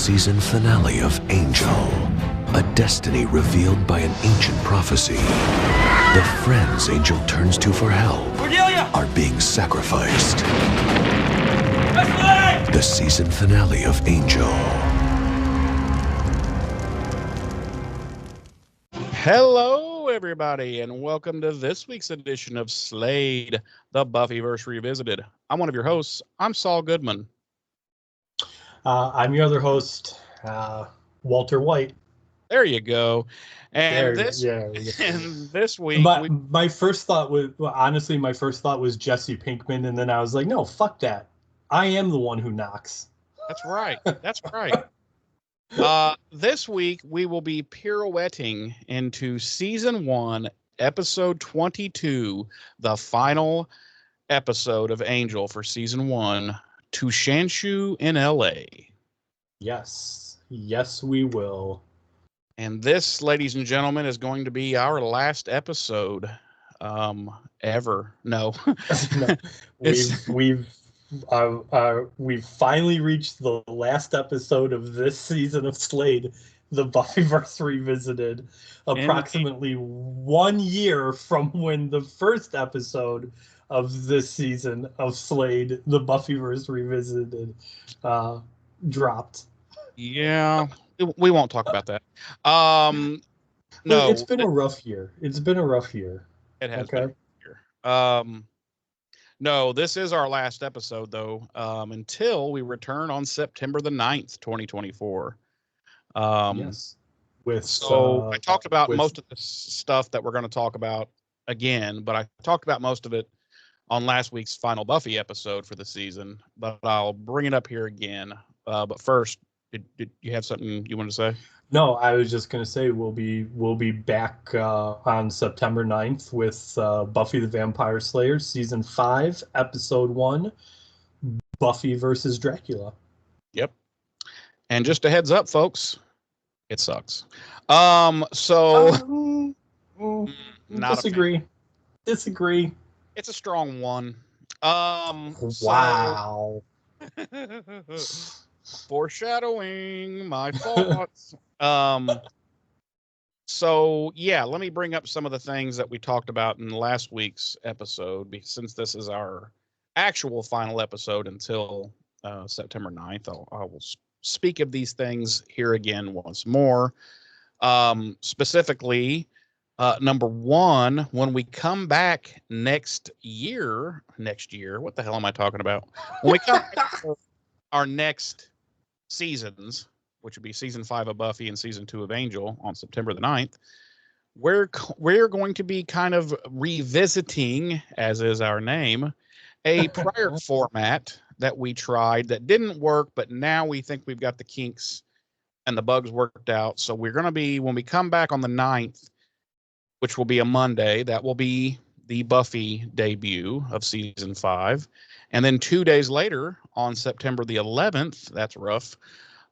season finale of Angel, a destiny revealed by an ancient prophecy. The friends Angel turns to for help are being sacrificed. The season finale of Angel. Hello, everybody, and welcome to this week's edition of Slade, the Buffyverse Revisited. I'm one of your hosts. I'm Saul Goodman. I'm your other host, Walter White. There you go. And this week, my first thought was, honestly, Jesse Pinkman, and then I was like, no, fuck that. I am the one who knocks. That's right. That's right. This week, we will be pirouetting into Season 1, Episode 22, the final episode of Angel for Season 1, to Shanshu in L.A. Yes, we will. And this, ladies and gentlemen, is going to be our last episode ever. No. We've finally reached the last episode of this season of Slade, the Buffyverse Revisited, approximately 1 year from when the first episode of this season of Slade, the Buffyverse Revisited, dropped. Yeah, we won't talk about that. No, it's been a rough year. It has been a rough year. It has been a rough year. No, this is our last episode, though, until we return on September the 9th, 2024. Yes. I talked about most of the stuff that we're going to talk about again, but I talked about most of it on last week's final Buffy episode for the season, but I'll bring it up here again. But first, did you have something you wanted to say? No, I was just going to say we'll be back on September 9th with Buffy the Vampire Slayer, Season 5, Episode 1, Buffy versus Dracula. Yep. And just a heads up, folks, it sucks. Disagree. It's a strong one. Wow. Foreshadowing my thoughts. So yeah, let me bring up some of the things that we talked about in last week's episode, since this is our actual final episode until September 9th. I will speak of these things here again once more. Specifically, number one, when we come back next year, what the hell am I talking about? When we come back for our next seasons, which would be Season 5 of Buffy and Season 2 of Angel on September the 9th, we're going to be kind of revisiting, as is our name, a prior format that we tried that didn't work, but now we think we've got the kinks and the bugs worked out. So we're going to be, when we come back on the 9th, which will be a Monday, that will be the Buffy debut of Season 5. And then 2 days later, on September the 11th, that's rough,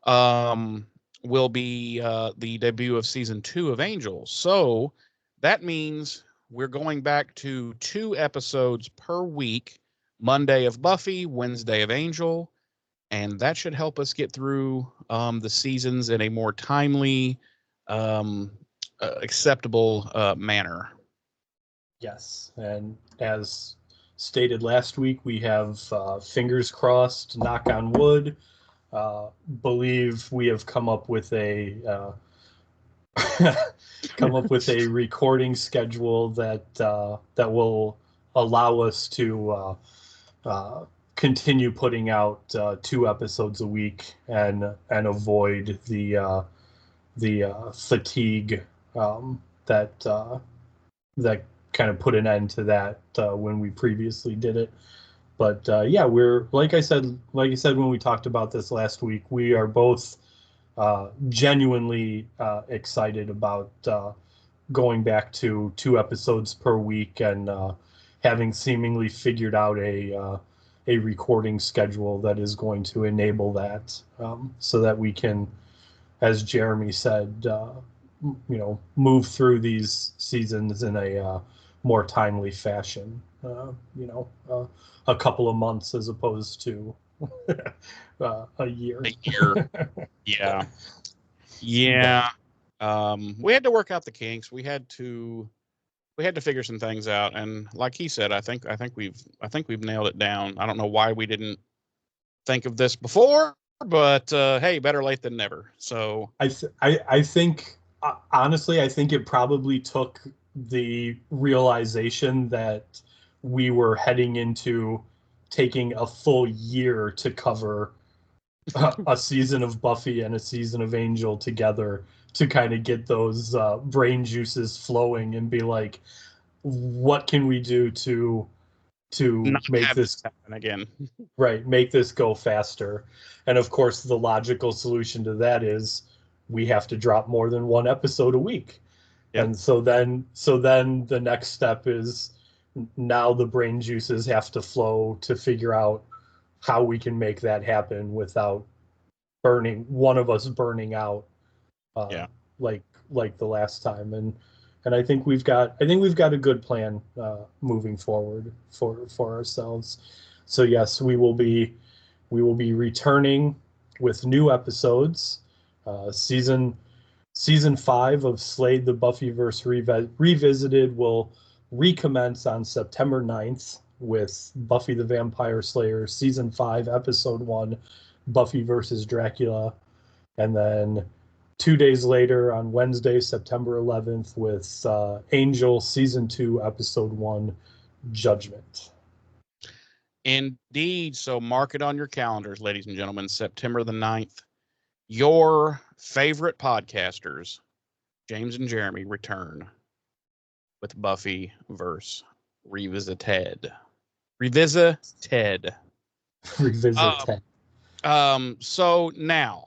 will be the debut of Season 2 of Angel. So that means we're going back to 2 episodes per week, Monday of Buffy, Wednesday of Angel, and that should help us get through the seasons in a more timely, acceptable manner. Yes, and as stated last week, we have fingers crossed, knock on wood, believe we have come up with a recording schedule that will allow us to continue putting out 2 episodes a week and avoid the fatigue that kind of put an end to that when we previously did it. But yeah, we're like I said when we talked about this last week, we are both genuinely excited about going back to 2 episodes per week and having seemingly figured out a recording schedule that is going to enable that, so that we can, as Jeremy said, move through these seasons in a more timely fashion. A couple of months as opposed to a year. A year. Yeah. Yeah. We had to work out the kinks. We had to figure some things out, and like he said, I think we've nailed it down. I don't know why we didn't think of this before, but hey, better late than never. So I think honestly, I think it probably took the realization that we were heading into taking a full year to cover a season of Buffy and a season of Angel together to kind of get those brain juices flowing and be like, what can we do to not make have this happen again. right, make this go faster? And of course, the logical solution to that is we have to drop more than one episode a week. Yep. And so then the next step is now the brain juices have to flow to figure out how we can make that happen without one of us burning out Yeah. like the last time. And I think we've got a good plan moving forward for ourselves. So yes, we will be returning with new episodes. Season 5 of Slade the Buffyverse Revisited will recommence on September 9th with Buffy the Vampire Slayer Season 5, Episode 1, Buffy versus Dracula. And then 2 days later on Wednesday, September 11th with Angel Season 2, Episode 1, Judgment. Indeed. So mark it on your calendars, ladies and gentlemen. September the 9th. Your favorite podcasters, James and Jeremy, return with Buffy verse Revisited. Revisited. So now,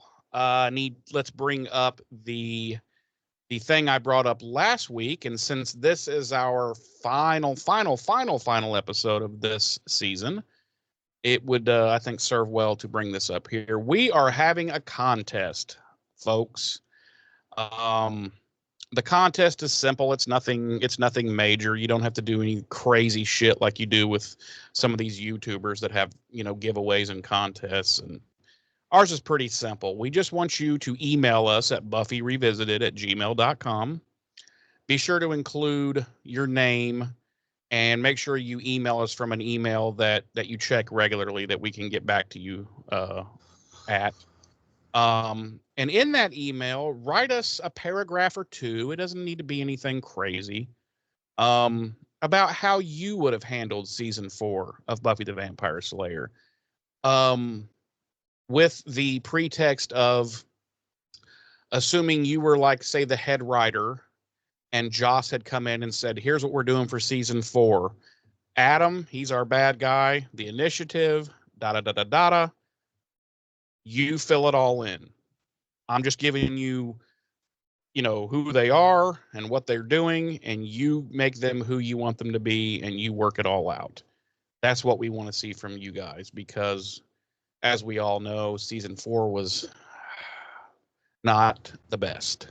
let's bring up the thing I brought up last week, and since this is our final episode of this season, it would, I think, serve well to bring this up here. We are having a contest, folks. The contest is simple. It's nothing major. You don't have to do any crazy shit like you do with some of these YouTubers that have, giveaways and contests. And ours is pretty simple. We just want you to email us at buffyrevisited@gmail.com. Be sure to include your name and make sure you email us from an email that you check regularly that we can get back to you at. And in that email, write us a paragraph or two. It doesn't need to be anything crazy. About how you would have handled season 4 of Buffy the Vampire Slayer. With the pretext of assuming you were like, say, the head writer, and Joss had come in and said, here's what we're doing for season 4. Adam, he's our bad guy. The initiative, da-da-da-da-da-da. You fill it all in. I'm just giving you, who they are and what they're doing, and you make them who you want them to be, and you work it all out. That's what we want to see from you guys, because as we all know, season 4 was not the best.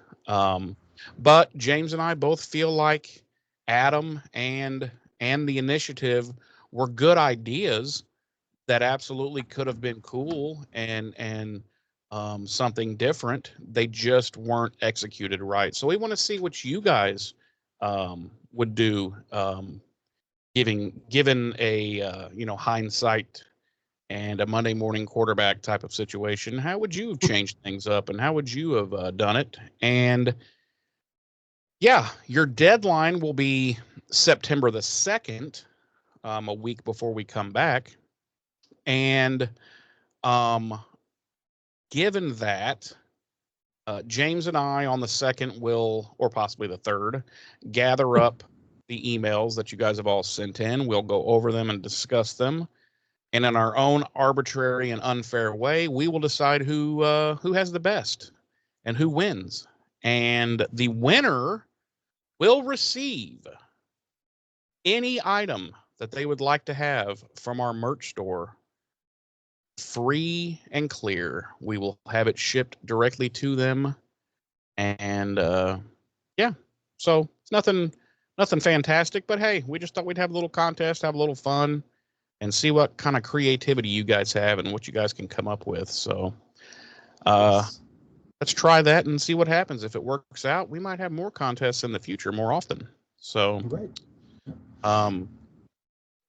But James and I both feel like Adam and the initiative were good ideas that absolutely could have been cool and something different. They just weren't executed right. So we want to see what you guys would do, given a hindsight and a Monday morning quarterback type of situation. How would you have changed things up, and how would you have done it? And yeah, your deadline will be September the 2nd, a week before we come back. And given that, James and I on the 2nd will, or possibly the 3rd, gather up the emails that you guys have all sent in. We'll go over them and discuss them. And in our own arbitrary and unfair way, we will decide who has the best and who wins. And the winner will receive any item that they would like to have from our merch store, free and clear. We will have it shipped directly to them. And yeah, so it's nothing fantastic, but hey, we just thought we'd have a little contest, have a little fun. and see what kind of creativity you guys have and what you guys can come up with. So let's try that and see what happens. If it works out, we might have more contests in the future more often. So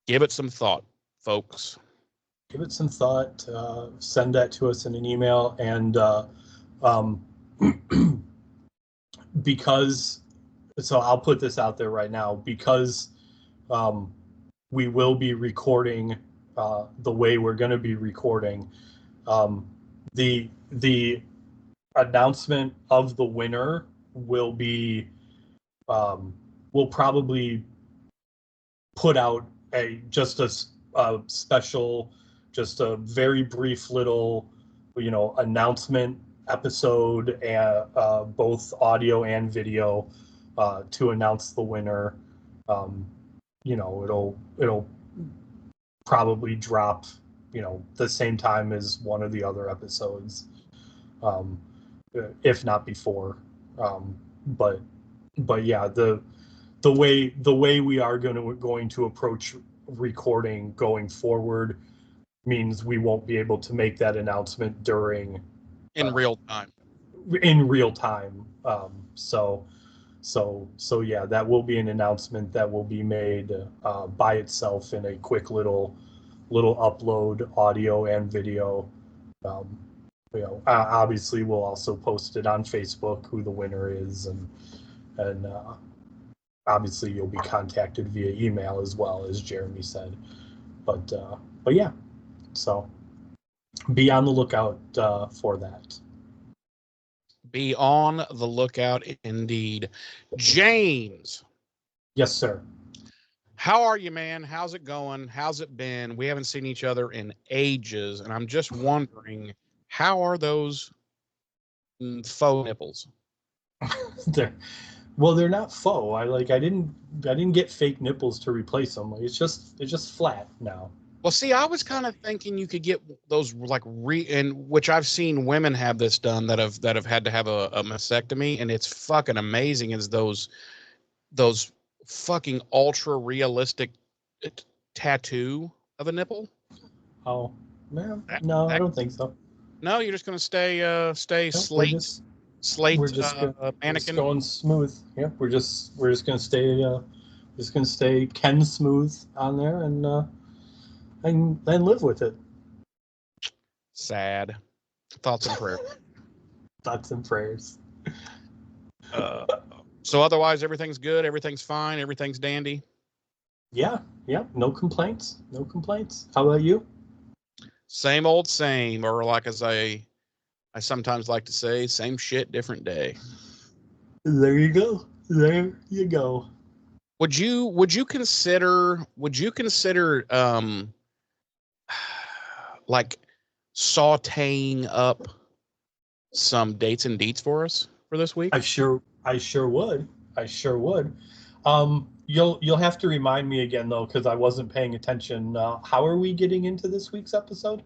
give it some thought, folks. Give it some thought. Send that to us in an email. And because, so I'll put this out there right now, because we will be recording the way we're going to be recording. The announcement of the winner will be, we'll probably put out a special, just a very brief little, announcement episode, both audio and video, to announce the winner. It'll probably drop, the same time as one of the other episodes, if not before. But yeah, the way we are going to approach recording going forward means we won't be able to make that announcement in real time. So yeah, that will be an announcement that will be made by itself in a quick little upload, audio and video. Obviously we'll also post it on Facebook who the winner is, and obviously you'll be contacted via email as well, as Jeremy said. But yeah, so be on the lookout for that. Be on the lookout indeed. James. Yes, sir. How are you, man? How's it going? How's it been? We haven't seen each other in ages, and I'm just wondering, how are those faux nipples? They're not faux. I didn't get fake nipples to replace them. It's just flat now. Well, see, I was kind of thinking you could get those which I've seen women have this done that have had to have a mastectomy, and it's fucking amazing. Is those fucking ultra realistic tattoo of a nipple? Oh man, no, I don't think so. No, you're just gonna stay slate. We're just mannequin going smooth. Yeah, we're just gonna stay Ken smooth on there and live with it. Sad. Thoughts and prayers. Thoughts and prayers. So otherwise, everything's good. Everything's fine. Everything's dandy. Yeah. No complaints. How about you? Same old same, or like as I sometimes like to say, same shit, different day. There you go. Would you consider like sauteing up some dates and deets for us for this week? I sure would. You'll have to remind me again though, because I wasn't paying attention. How are we getting into this week's episode?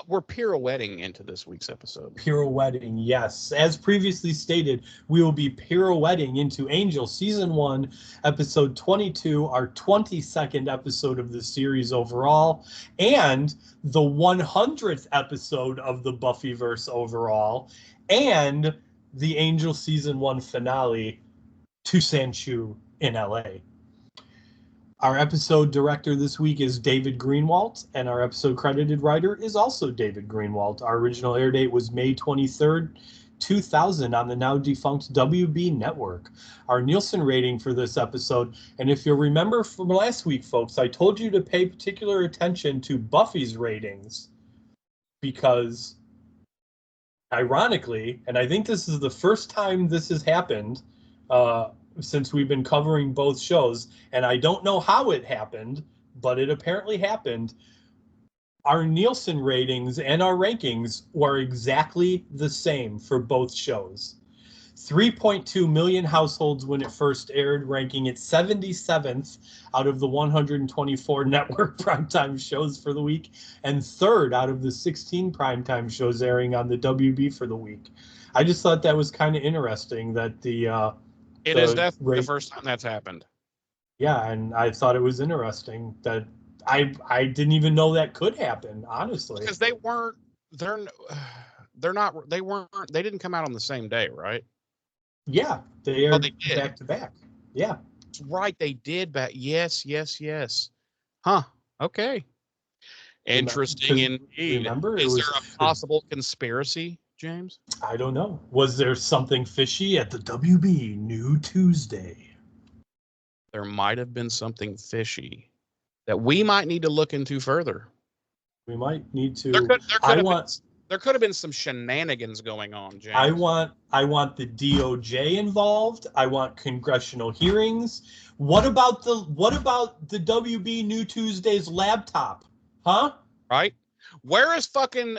We're pirouetting into this week's episode. Pirouetting, yes. As previously stated, we will be pirouetting into Angel Season 1, Episode 22, our 22nd episode of the series overall, and the 100th episode of the Buffyverse overall, and the Angel Season 1 finale to Shanshu in LA. Our episode director this week is David Greenwalt, and our episode credited writer is also David Greenwalt. Our original air date was May 23rd, 2000 on the now defunct WB network. Our Nielsen rating for this episode, and if you'll remember from last week, folks, I told you to pay particular attention to Buffy's ratings because, ironically, and I think this is the first time this has happened, since we've been covering both shows, and I don't know how it happened, but it apparently happened. Our Nielsen ratings and our rankings were exactly the same for both shows. 3.2 million households when it first aired, ranking it 77th out of the 124 network primetime shows for the week, and 3rd out of the 16 primetime shows airing on the WB for the week. I just thought that was kind of interesting that It is definitely the first time that's happened. Yeah, and I thought it was interesting that I didn't even know that could happen, honestly. Because they didn't come out on the same day, right? Yeah, they Oh, are they did. back to back. Yeah. That's right, they did back. Yes, yes, yes. Huh. Okay. Interesting Because indeed. remember, it Is there was, a possible conspiracy, James? I don't know. Was there something fishy at the WB New Tuesday? There might have been something fishy that we might need to look into further. We might need There to. could there could I have been want there could have been some shenanigans going on, I James. want I want the DOJ involved. I want congressional hearings. What about the WB New Tuesday's laptop? Huh? Right? Where is fucking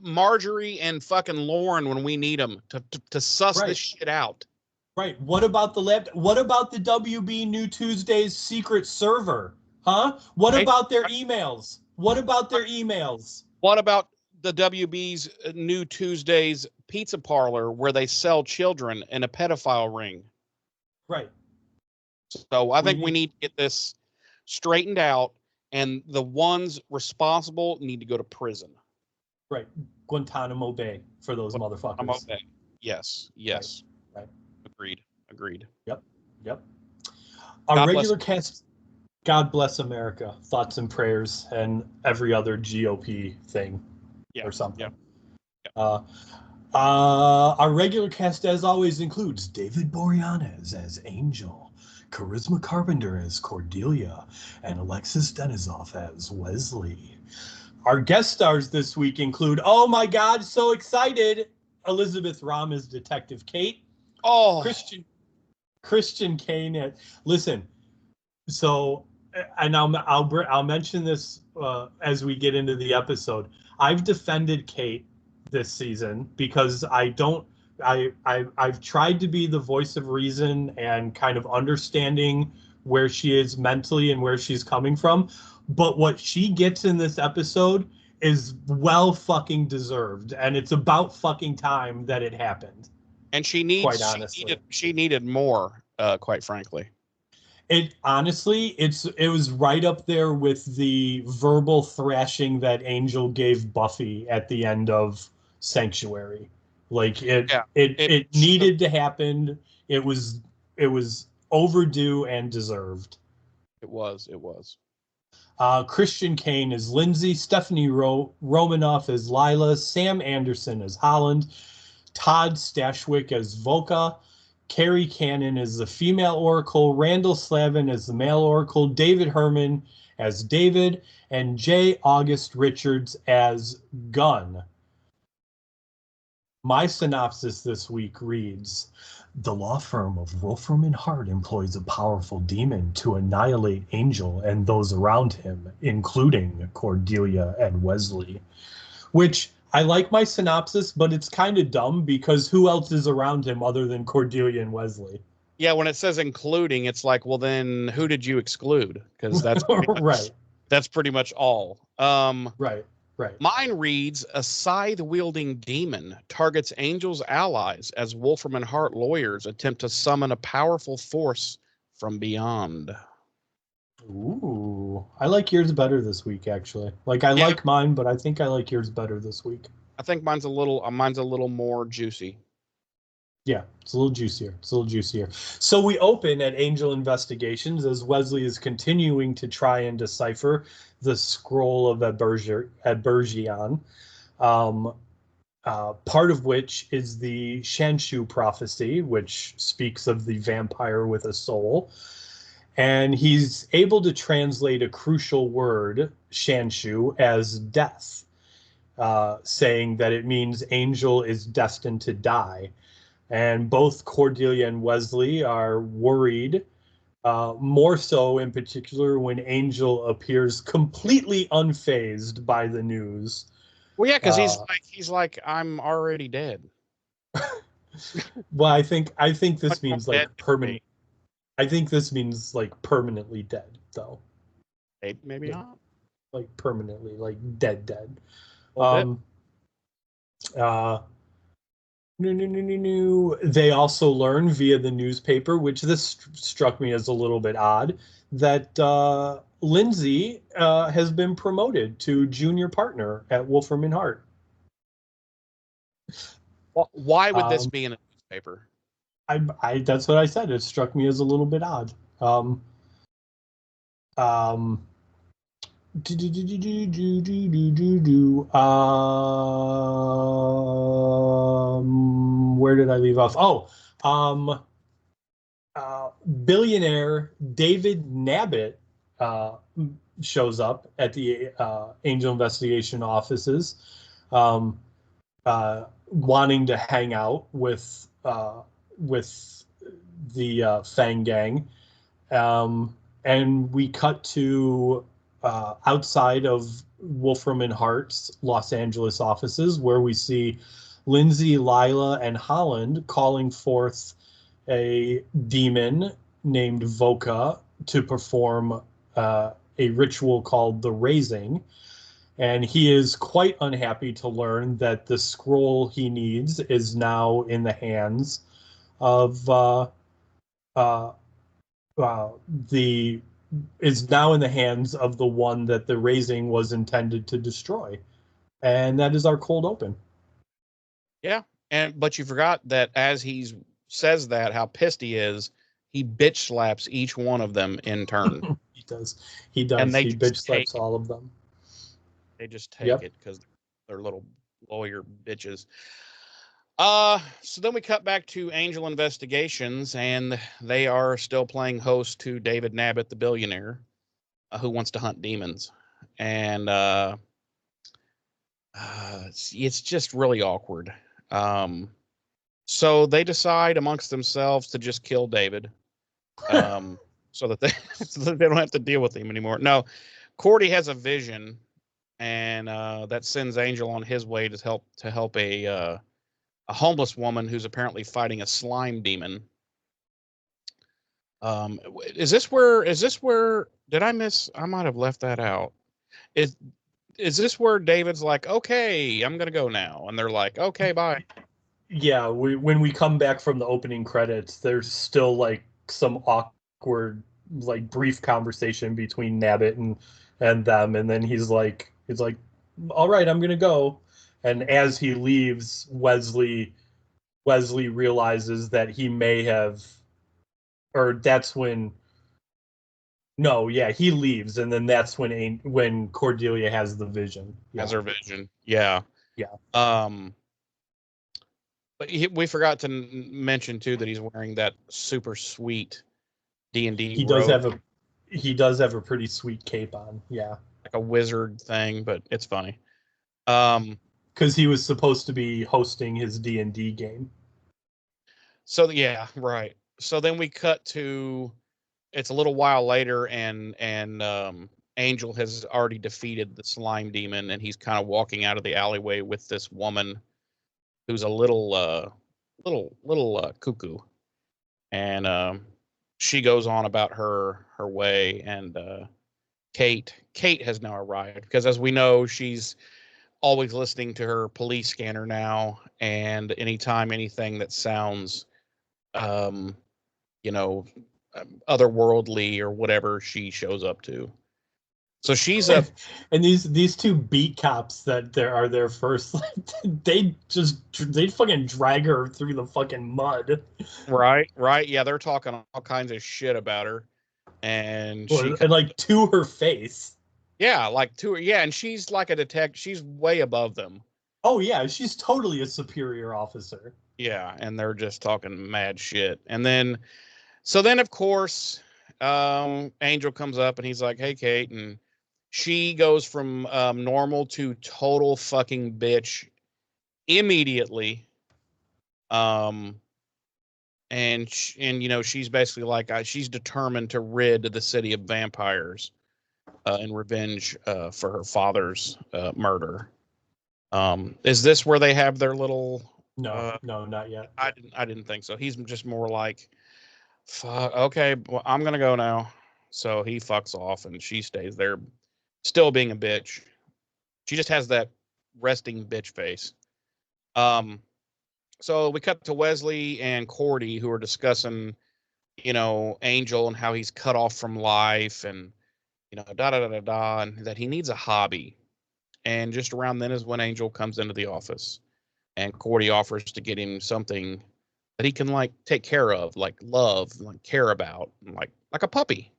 Marjorie and fucking Lauren when we need them to suss this Right. shit out? Right. What about the laptop? What about the WB New Tuesday's secret server? Huh? What Right? about their emails? What about their emails? What about the WB's New Tuesdays pizza parlor where they sell children in a pedophile ring? Right. So I We think we need need to get this straightened out, and the ones responsible need to go to prison. right. Guantanamo Bay for those I'm motherfuckers. okay. Yes, Right. yes. Right. Agreed. Yep. Yep. Our God bless. regular cast. God bless America. Thoughts and prayers, and every other GOP thing, Yeah, or something. yeah. Our regular cast, as always, includes David Boreanaz as Angel, Charisma Carpenter as Cordelia, and Alexis Denisoff as Wesley. Our guest stars this week include, oh my God, so excited, Elizabeth Rahm as Detective Kate, Oh, Christian Kane. Listen, so, and I'll mention this as we get into the episode. I've defended Kate this season because I've tried to be the voice of reason and kind of understanding where she is mentally and where she's coming from. But what she gets in this episode is well fucking deserved, and it's about fucking time that it happened. and Quite honestly, she needed more, quite frankly. it honestly, it was right up there with the verbal thrashing that Angel gave Buffy at the end of Sanctuary. Like Yeah, it needed to happen. It was overdue and deserved. it was. Christian Kane as Lindsay, Stephanie Romanoff as Lila, Sam Anderson as Holland, Todd Stashwick as Volka, Carrie Cannon as the female Oracle, Randall Slavin as the male Oracle, David Herman as David, and J. August Richards as Gunn. My synopsis this week reads, the law firm of Wolfram and Hart employs a powerful demon to annihilate Angel and those around him, including Cordelia and Wesley. Which, I like my synopsis, but it's kind of dumb because who else is around him other than Cordelia and Wesley? Yeah, when it says including, it's like, well, then who did you exclude? Because Right, that's pretty much all. right. Mine reads, a scythe-wielding demon targets Angel's allies as Wolfram and Hart lawyers attempt to summon a powerful force from beyond. Ooh, I like yours better this week, actually. Like, I like mine, but I think I like yours better this week. I think mine's a little more juicy. Yeah, it's a little juicier. So we open at Angel Investigations as Wesley is continuing to try and decipher the scroll of Ebergian, part of which is the Shanshu prophecy, which speaks of the vampire with a soul. And he's able to translate a crucial word, Shanshu, as death, saying that it means Angel is destined to die. And both Cordelia and Wesley are worried, more so in particular when Angel appears completely unfazed by the news. Well, yeah, because he's like, I'm already dead. Well, I think this means like permanent. Me. I think this means like permanently dead, though. Maybe not. Like permanently, like dead. No, no, no, no, no. They also learn via the newspaper, which this struck me as a little bit odd, that Lindsay has been promoted to junior partner at Wolfram and Hart. Why would this Um, be in a newspaper? that's what I said. It struck me as a little bit odd. Um, where did I leave off? Oh, um, billionaire David Nabbit uh, shows up at the Angel Investigation offices, um, wanting to hang out with the Fang Gang, and we cut to outside of Wolfram and Hart's Los Angeles offices, where we see Lindsay, Lila, and Holland calling forth a demon named Voka to perform a ritual called the Raising. And he is quite unhappy to learn that the scroll he needs is now in the hands of uh, the is now in the hands of the one that the Raising was intended to destroy. And that is our cold open. Yeah, but you forgot that as he says that, how pissed he is, he bitch slaps each one of them in turn. He does. He does. And they He just bitch take slaps all of them. They just take Yep. it because they're little lawyer bitches. So then we cut back to Angel Investigations, and they are still playing host to David Nabbit, the billionaire, who wants to hunt demons. And it's just really awkward. So they decide amongst themselves to just kill David, so that so that they don't have to deal with him anymore. No, Cordy has a vision, and that sends Angel on his way to help a homeless woman who's apparently fighting a slime demon. Is this where did I miss? I might have left that out. Is this where David's like, okay, I'm gonna go now, and they're like, okay, bye. Yeah, when we come back from the opening credits, there's still like some awkward, like brief conversation between Nabbit and them, and then he's like, all right, I'm gonna go. And as he leaves, Wesley realizes that he may have, or that's when, no, yeah, he leaves, and then that's when Cordelia has the vision. Yeah, As her vision, yeah. yeah. But we forgot to mention too that he's wearing that super sweet D&D He does robe, have a he does have a pretty sweet cape on. Yeah. like a wizard thing, but it's funny. Because he was supposed to be hosting his D&D game. So yeah, right. So then we cut to it's a little while later, and Angel has already defeated the slime demon, and he's kind of walking out of the alleyway with this woman who's a little cuckoo, and she goes on about her way, and Kate has now arrived because, as we know, she's always listening to her police scanner now, and anytime anything that sounds you know otherworldly or whatever, she shows up to. So she's a And these two beat cops that there are there first, like, they fucking drag her through the fucking mud. right, yeah, they're talking all kinds of shit about her, and And like to her face. yeah, like to her, yeah, and she's like a detective. She's way above them. Oh yeah, she's totally a superior officer. Yeah, and they're just talking mad shit. And then, so then of course, Angel comes up and he's like, "Hey, Kate," and she goes from normal to total fucking bitch immediately. And she's basically like, she's determined to rid the city of vampires in revenge for her father's murder. Is this where they have their little? No, not yet. I didn't think so. He's just more like, fuck. Okay, well, I'm gonna go now. So he fucks off, and she stays there, still being a bitch. She just has that resting bitch face. So we cut to Wesley and Cordy, who are discussing, Angel and how he's cut off from life, and da da da da da, and that he needs a hobby. And just around then is when Angel comes into the office, and Cordy offers to get him something that he can like take care of, like love, like care about, like a puppy.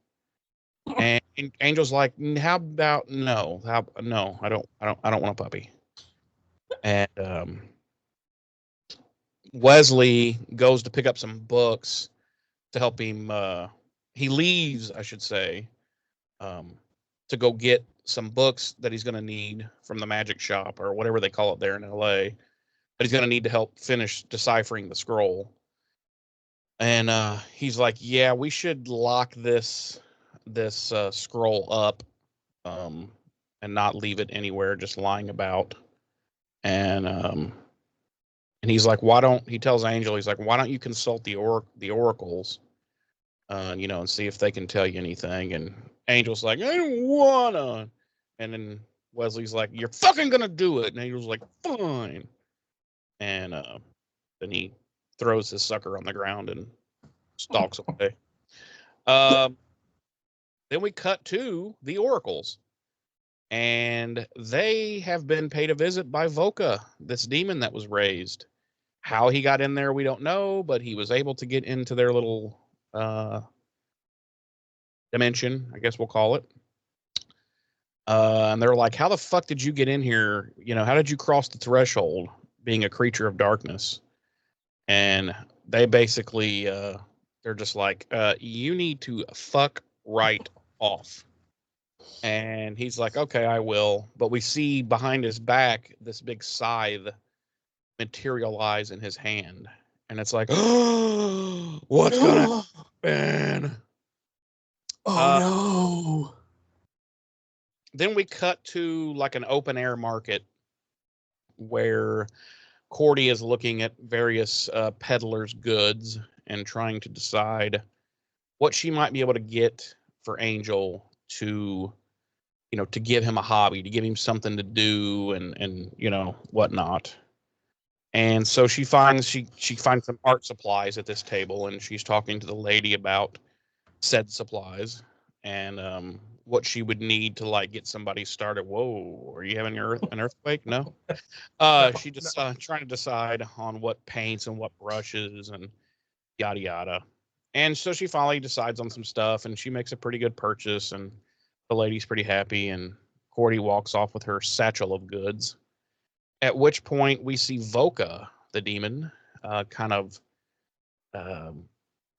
And Angel's like, how about no? No, I don't want a puppy. And Wesley goes to pick up some books to help him. He leaves, I should say, to go get some books that he's going to need from the magic shop or whatever they call it there in LA. But he's going to need to help finish deciphering the scroll. And he's like, yeah, we should lock this scroll up, and not leave it anywhere, just lying about. And he's like, he tells Angel, he's like, why don't you consult the oracles, and see if they can tell you anything. And Angel's like, I don't wanna. And then Wesley's like, you're fucking gonna do it. And Angel's like, fine. And then he throws his sucker on the ground and stalks away. Then we cut to the oracles. And they have been paid a visit by Voka, this demon that was raised. How he got in there, we don't know, but he was able to get into their little dimension, I guess we'll call it. And they're like, how the fuck did you get in here? How did you cross the threshold being a creature of darkness? And they basically, they're just like, you need to fuck right off. And he's like, okay, I will. But we see behind his back this big scythe materialize in his hand. And it's like, oh, what's gonna happen? Oh no. Then we cut to like an open air market where Cordy is looking at various peddlers' goods and trying to decide what she might be able to get for Angel to give him a hobby, to give him something to do and whatnot. And so she finds some art supplies at this table, and she's talking to the lady about said supplies and what she would need to like get somebody started. Whoa, are you having an earthquake? No. She just trying to decide on what paints and what brushes and yada yada. And so she finally decides on some stuff, and she makes a pretty good purchase, and the lady's pretty happy, and Cordy walks off with her satchel of goods. At which point we see Voka, the demon, kind of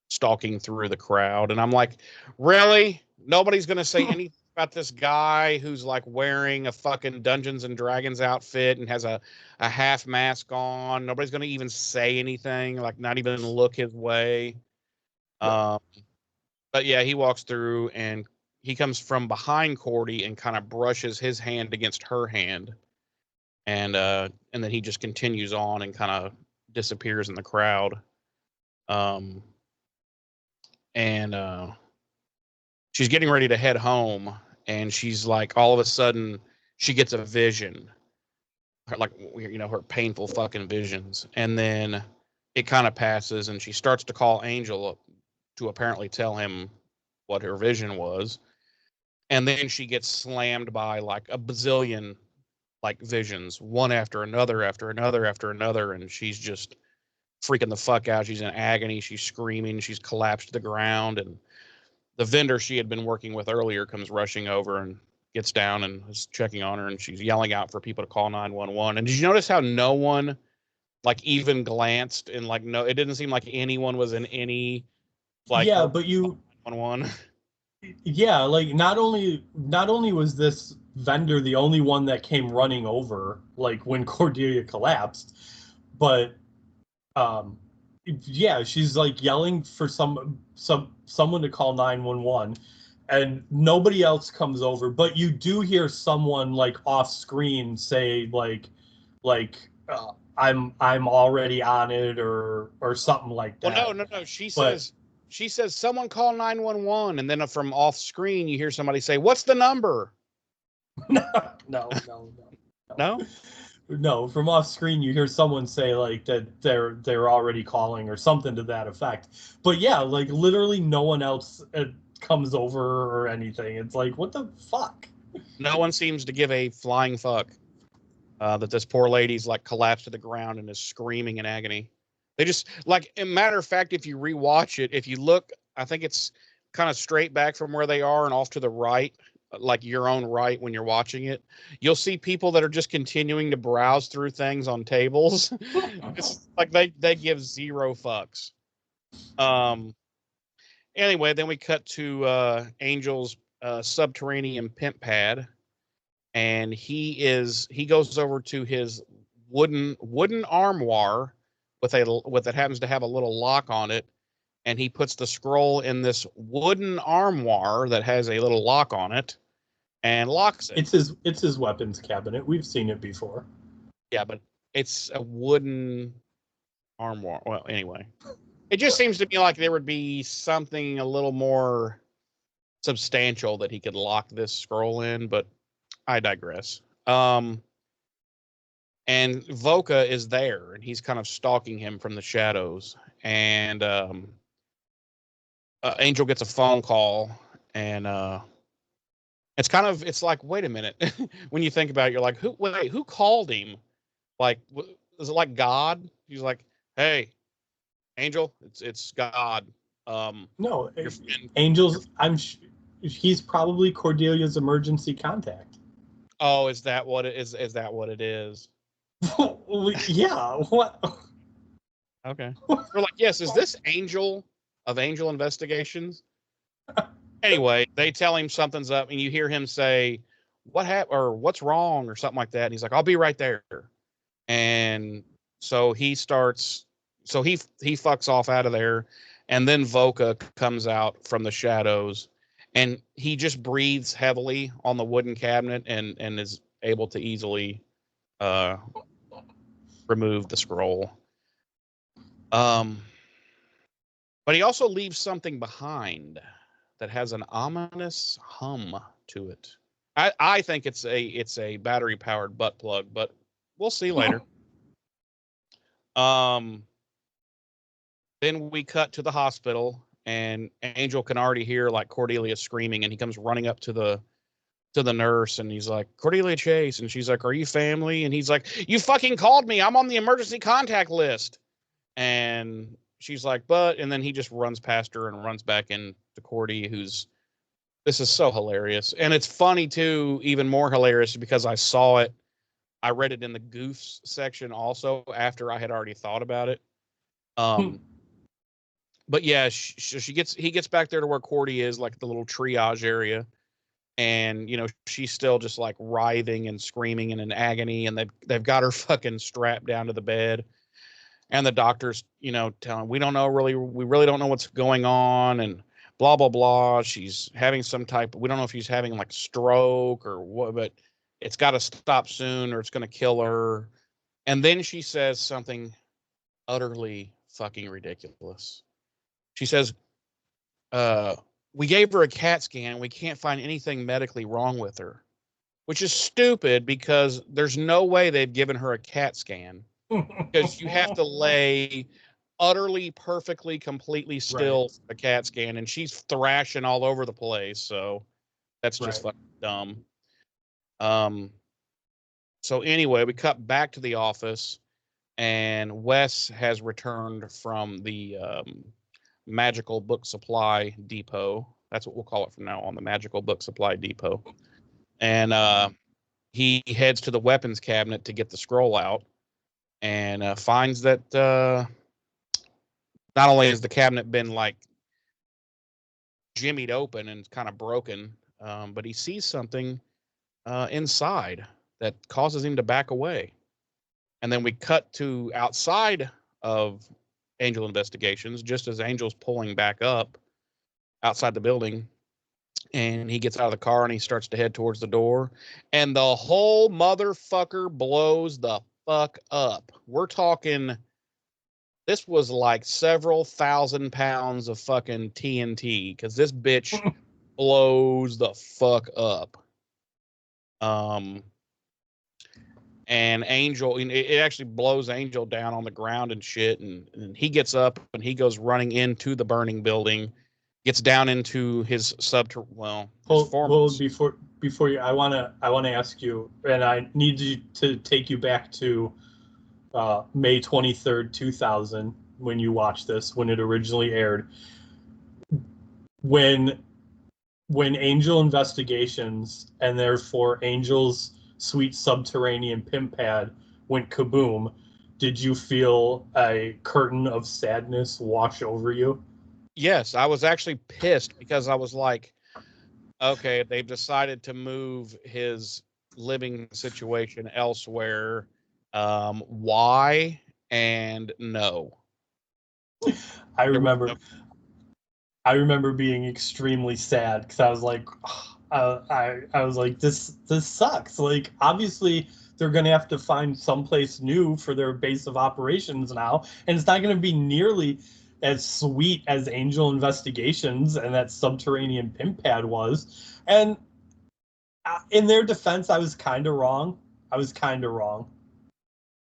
stalking through the crowd. And I'm like, really? Nobody's going to say anything about this guy who's like wearing a fucking Dungeons and Dragons outfit and has a half mask on. Nobody's going to even say anything, like not even look his way. But yeah, he walks through and he comes from behind Cordy and kind of brushes his hand against her hand. And then he just continues on and kind of disappears in the crowd. And she's getting ready to head home, and she's like, all of a sudden, she gets a vision, like her painful fucking visions, and then it kind of passes, and she starts to call Angel up to apparently tell him what her vision was, and then she gets slammed by like a bazillion like visions, one after another, after another, after another, and she's just freaking the fuck out. She's in agony. She's screaming. She's collapsed to the ground, and the vendor she had been working with earlier comes rushing over and gets down and is checking on her, and she's yelling out for people to call 911. And did you notice how no one like even glanced, and like no, it didn't seem like anyone was in any like but you 911. Yeah, like not only was this vendor the only one that came running over like when Cordelia collapsed, but she's like yelling for someone to call 911, and nobody else comes over, but you do hear someone like off screen say like I'm already on it or something like that. Well, no. She says someone call 911, and then from off screen you hear somebody say, "What's the number?" No. No? No, from off screen you hear someone say like that they're already calling or something to that effect. But yeah, like literally no one else comes over or anything. It's like, what the fuck? No one seems to give a flying fuck that this poor lady's like collapsed to the ground and is screaming in agony. They just like, a matter of fact, if you rewatch it, if you look, I think it's kind of straight back from where they are and off to the right, like your own right when you're watching it, you'll see people that are just continuing to browse through things on tables. It's like they give zero fucks. Anyway, then we cut to Angel's subterranean pimp pad, and he goes over to his wooden armoire with it happens to have a little lock on it, and he puts the scroll in this wooden armoire that has a little lock on it and locks it. It's his weapons cabinet. We've seen it before. Yeah, but it's a wooden armoire. Well, anyway, it just seems to me like there would be something a little more substantial that he could lock this scroll in, but I digress. And Voka is there, and he's kind of stalking him from the shadows. And Angel gets a phone call, and it's like, wait a minute. When you think about it, you're like, who called him? Like, is it like God? He's like, hey, Angel, it's God. No, Angel's. He's probably Cordelia's emergency contact. Oh, is that what it is? Is that what it is? Yeah. What? Okay. We're like, yes. Is this Angel of Angel Investigations? Anyway, they tell him something's up, and you hear him say, "What happened?" or "What's wrong?" or something like that. And he's like, "I'll be right there." And so he starts. So he fucks off out of there, and then Voka comes out from the shadows, and he just breathes heavily on the wooden cabinet and is able to easily remove the scroll. But he also leaves something behind that has an ominous hum to it. I think it's a battery powered butt plug, but we'll see later. Then we cut to the hospital, and Angel can already hear like Cordelia screaming, and he comes running up to the nurse, and he's like, Cordelia Chase, and she's like, are you family? And he's like, you fucking called me. I'm on the emergency contact list. And she's like, and then he just runs past her and runs back into Cordy, this is so hilarious. And it's funny too, even more hilarious because I read it in the goofs section also after I had already thought about it. But yeah, he gets back there to where Cordy is, like the little triage area. And, she's still just like writhing and screaming and in agony. And they've got her fucking strapped down to the bed. And the doctor's, telling, we really don't know what's going on and blah, blah, blah. She's having we don't know if she's having like stroke or what, but it's got to stop soon or it's going to kill her. And then she says something utterly fucking ridiculous. She says, we gave her a CAT scan. We can't find anything medically wrong with her, which is stupid because there's no way they've given her a CAT scan. Because you have to lay utterly, perfectly, completely still for a CAT scan, and she's thrashing all over the place. So that's just fucking dumb. So anyway, we cut back to the office, and Wes has returned from the Magical Book Supply Depot. That's what we'll call it from now on, the Magical Book Supply Depot. And he heads to the weapons cabinet to get the scroll out. And finds that not only has the cabinet been like jimmied open and kind of broken, but he sees something inside that causes him to back away. And then we cut to outside of Angel Investigations, just as Angel's pulling back up outside the building. And he gets out of the car and he starts to head towards the door. And the whole motherfucker blows the fuck up. We're talking, this was like several 1,000 pounds of fucking TNT, because this bitch blows the fuck up. and Angel, it actually blows Angel down on the ground and shit, and he gets up and he goes running into the burning building, gets down into his before you, I wanna ask you, and I need you to take you back to May 23rd, 2000, when you watched this, when it originally aired. When Angel Investigations, and therefore Angel's sweet subterranean pimp pad, went kaboom, did you feel a curtain of sadness wash over you? Yes, I was actually pissed because I was like, okay, they've decided to move his living situation elsewhere. Why? And no. I remember being extremely sad because I was like, I was like, this sucks. Like, obviously, they're going to have to find someplace new for their base of operations now, and it's not going to be nearly as sweet as Angel Investigations and that subterranean pimp pad was. And in their defense, I was kind of wrong.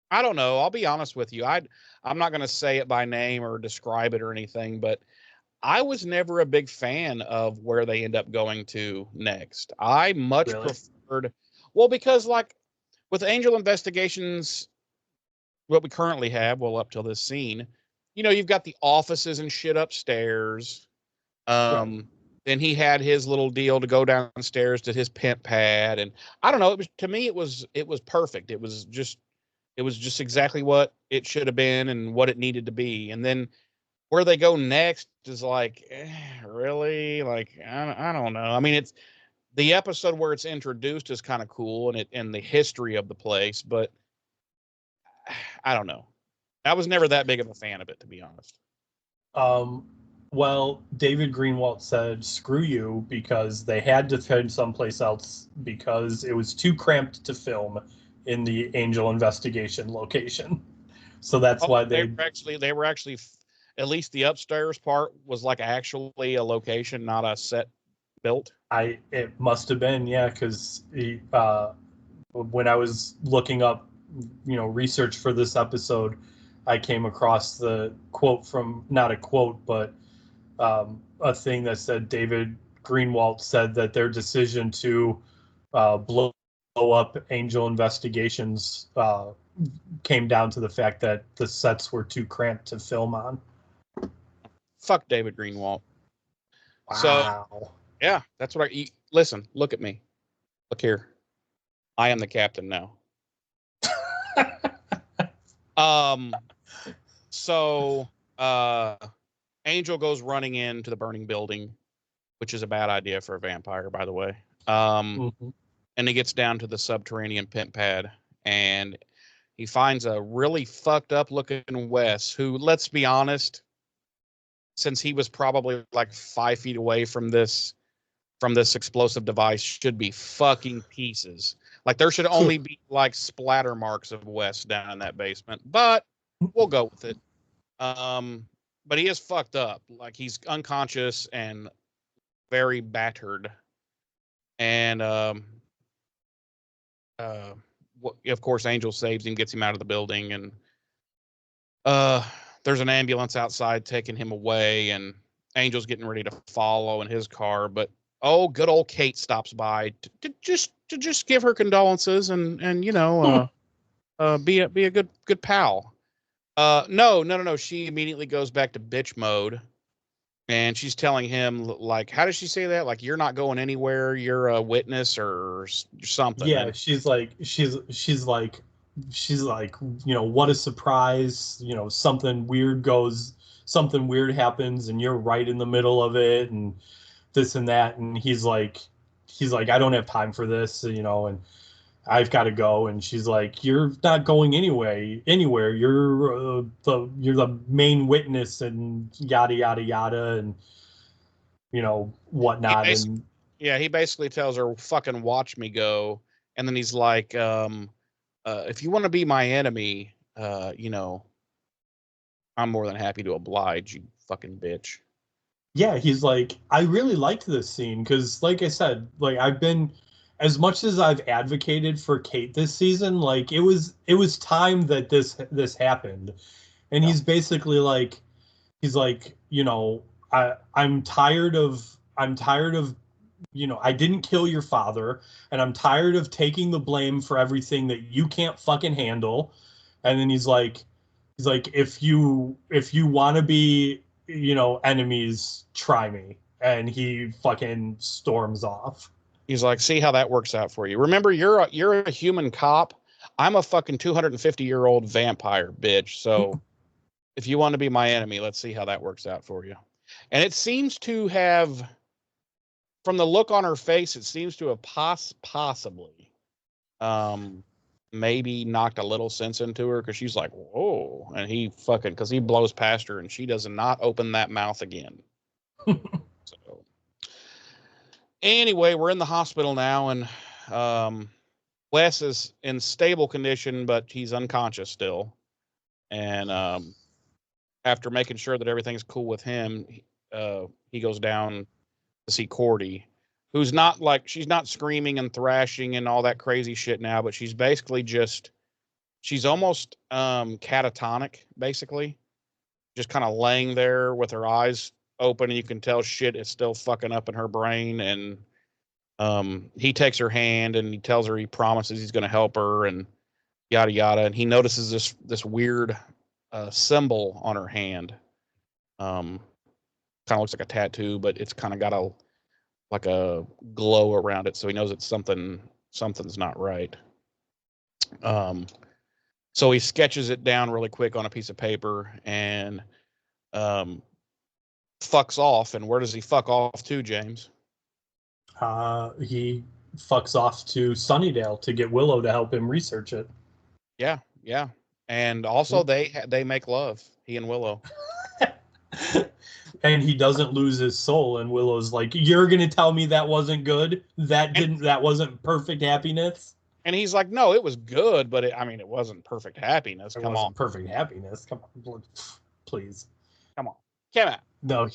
I don't know. I'll be honest with you. I'm not going to say it by name or describe it or anything, but I was never a big fan of where they end up going to next. I much preferred, well, because like with Angel Investigations, what we currently have, well, up till this scene, you've got the offices and shit upstairs. Then he had his little deal to go downstairs to his pimp pad, and I don't know. To me, it was perfect. It was just exactly what it should have been and what it needed to be. And then where they go next is like, really? Like, I don't know. I mean, it's the episode where it's introduced is kind of cool, and the history of the place, but I don't know. I was never that big of a fan of it, to be honest. Well, David Greenwalt said, screw you, because they had to find someplace else because it was too cramped to film in the Angel Investigation location. So that's why they were actually, at least the upstairs part was like actually a location, not a set built. It must have been, yeah, because when I was looking up, research for this episode, I came across the quote from, not a quote, but a thing that said David Greenwalt said that their decision to blow up Angel Investigations came down to the fact that the sets were too cramped to film on. Fuck David Greenwalt. Wow. So, yeah, that's what listen, look at me. Look here. I am the captain now. So, Angel goes running into the burning building, which is a bad idea for a vampire, by the way. And he gets down to the subterranean pimp pad, and he finds a really fucked up looking Wes, who, let's be honest, since he was probably like 5 feet away from this explosive device, should be fucking pieces. Like, there should only be like splatter marks of Wes down in that basement, but we'll go with it. But he is fucked up. Like, he's unconscious and very battered. And of course, Angel saves him, gets him out of the building, and there's an ambulance outside taking him away, and Angel's getting ready to follow in his car, but good old Kate stops by to just give her condolences and be a good pal. No. She immediately goes back to bitch mode, and she's telling him, like, how does she say that? Like, you're not going anywhere. You're a witness or something. Yeah, she's like, what a surprise. Something weird happens, and you're right in the middle of it, and this and that. And he's like, I don't have time for this, and I've got to go. And she's like, you're not going anywhere. You're the main witness, and yada yada yada, and whatnot. He basically tells her, fucking watch me go. And then he's like, if you want to be my enemy, I'm more than happy to oblige, you fucking bitch. Yeah, he's like, I really liked this scene because, like I said, like I've been as much as I've advocated for Kate this season, like it was time that this happened. And Yeah. he's basically like, he's like, I'm tired of I didn't kill your father, and I'm tired of taking the blame for everything that you can't fucking handle. And then he's like, if you want to be, enemies, try me. And he fucking storms off. He's like, see how that works out for you. Remember, you're a human cop. I'm a fucking 250-year-old vampire, bitch. So if you want to be my enemy, let's see how that works out for you. And it seems to have, from the look on her face, it seems to have possibly maybe knocked a little sense into her, because she's like, whoa. And he fucking, because he blows past her and she does not open that mouth again. So anyway, we're in the hospital now, and Wes is in stable condition, but he's unconscious still. And after making sure that everything's cool with him, he goes down to see Cordy, who's not like, she's not screaming and thrashing and all that crazy shit now, but she's basically just, she's almost catatonic, basically. Just kind of laying there with her eyes open, and you can tell shit is still fucking up in her brain. And he takes her hand and he tells her he promises he's going to help her and yada yada. And he notices this weird symbol on her hand. Kind of looks like a tattoo, but it's kind of got a glow around it, so he knows it's something's not right. So he sketches it down really quick on a piece of paper and fucks off. And where does he fuck off to, James? He fucks off to Sunnydale to get Willow to help him research it. Yeah. And also they make love, he and Willow. And he doesn't lose his soul, and Willow's like, you're gonna tell me that wasn't good? That wasn't perfect happiness? And he's like, no, it was good, but it wasn't perfect happiness. Come on. Perfect happiness. Come on, please. Come on. Come on. No,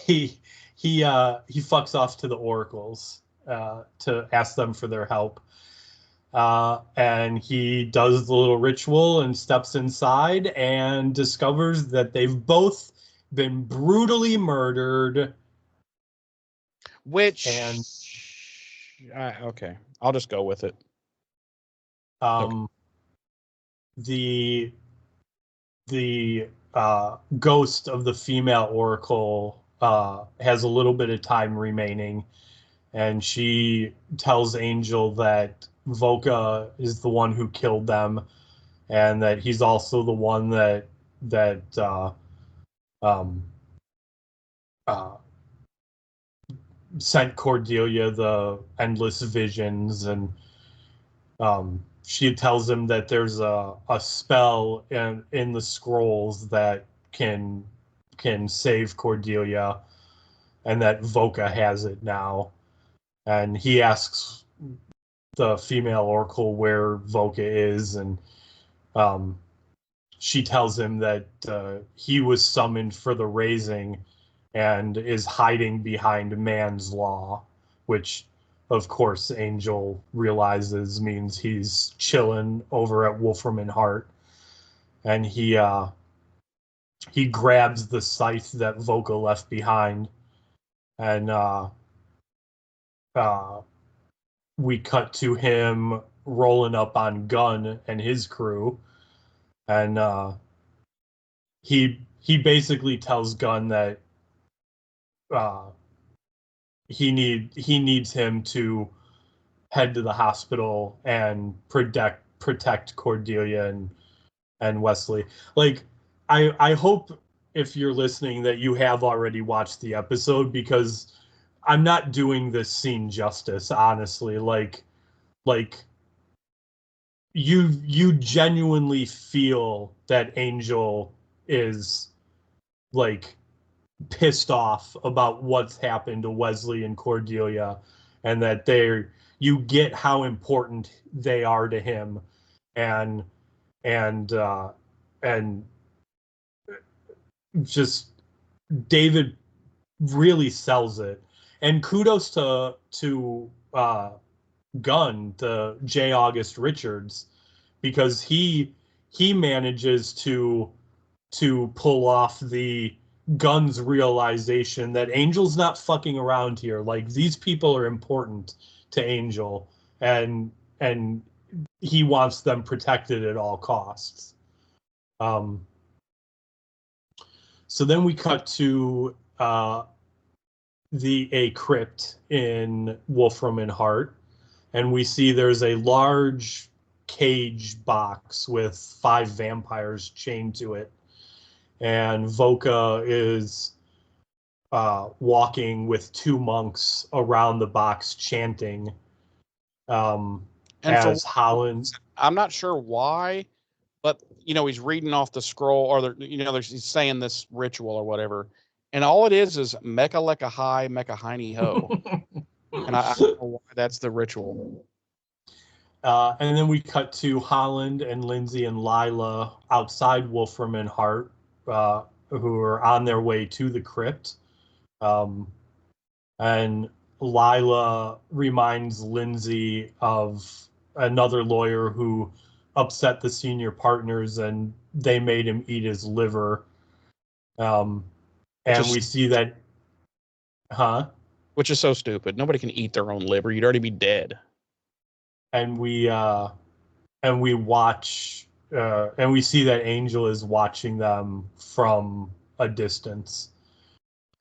he fucks off to the oracles to ask them for their help. And he does the little ritual and steps inside and discovers that they've both been brutally murdered. Okay, I'll just go with it. Okay. The ghost of the female oracle has a little bit of time remaining, and she tells Angel that Voka is the one who killed them, and that he's also the one that sent Cordelia the endless visions. And she tells him that there's a spell in the scrolls that can save Cordelia, and that Voka has it now. And he asks the female oracle where Voka is, and she tells him that he was summoned for the raising and is hiding behind man's law, which of course Angel realizes means he's chilling over at Wolfram and Hart. And he grabs the scythe that Voka left behind, and we cut to him rolling up on Gunn and his crew. And he basically tells Gunn that he needs him to head to the hospital and protect Cordelia and Wesley. Like, I hope, if you're listening, that you have already watched the episode, because I'm not doing this scene justice, honestly. Like you genuinely feel that Angel is like pissed off about what's happened to Wesley and Cordelia, and that you get how important they are to him, and just David really sells it. And kudos to gun, the J. August Richards, because he manages to pull off the Gunn's realization that Angel's not fucking around here. Like, these people are important to Angel, and he wants them protected at all costs. So then we cut to a crypt in Wolfram and Hart, and we see there's a large cage box with 5 vampires chained to it, and Voka is walking with 2 monks around the box chanting. And as Holland, I'm not sure why, but he's reading off the scroll, or he's saying this ritual or whatever, and all it is Mecha Lecca High, Mecha Hiney Ho, and I don't know why that's the ritual. And then we cut to Holland and Lindsay and Lila outside Wolfram and Hart, who are on their way to the crypt. And Lila reminds Lindsay of another lawyer who upset the senior partners, and they made him eat his liver. And we see that, which is so stupid. Nobody can eat their own liver. You'd already be dead. And we watch, and we see that Angel is watching them from a distance.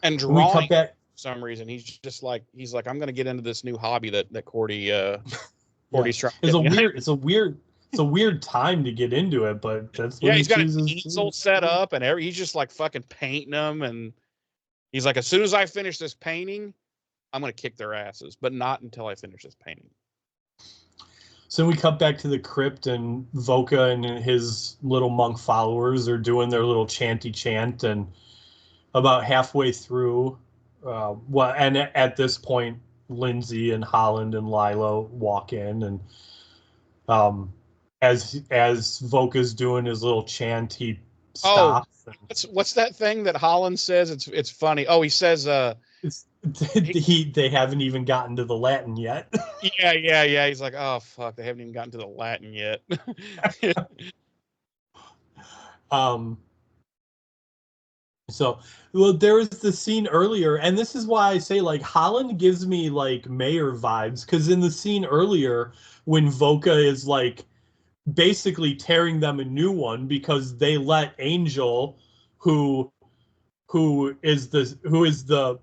And drawing, for some reason, he's like, I'm going to get into this new hobby that Cordy's trying. It's a weird time to get into it, but that's what he's got an easel set up, and he's just like fucking painting them, and he's like, as soon as I finish this painting, I'm going to kick their asses, but not until I finish this painting. So we cut back to the crypt, and Voka and his little monk followers are doing their little chanty chant, and about halfway through, and at this point, Lindsay and Holland and Lila walk in, and as Voka's doing his little chant, he stops. What's that thing that Holland says? It's funny. Oh, he says they haven't even gotten to the Latin yet. Yeah. He's like, oh fuck, they haven't even gotten to the Latin yet. So, well, there was the scene earlier, and this is why I say, like, Holland gives me like Mayor vibes, because in the scene earlier, when Voka is like basically tearing them a new one because they let Angel, who is the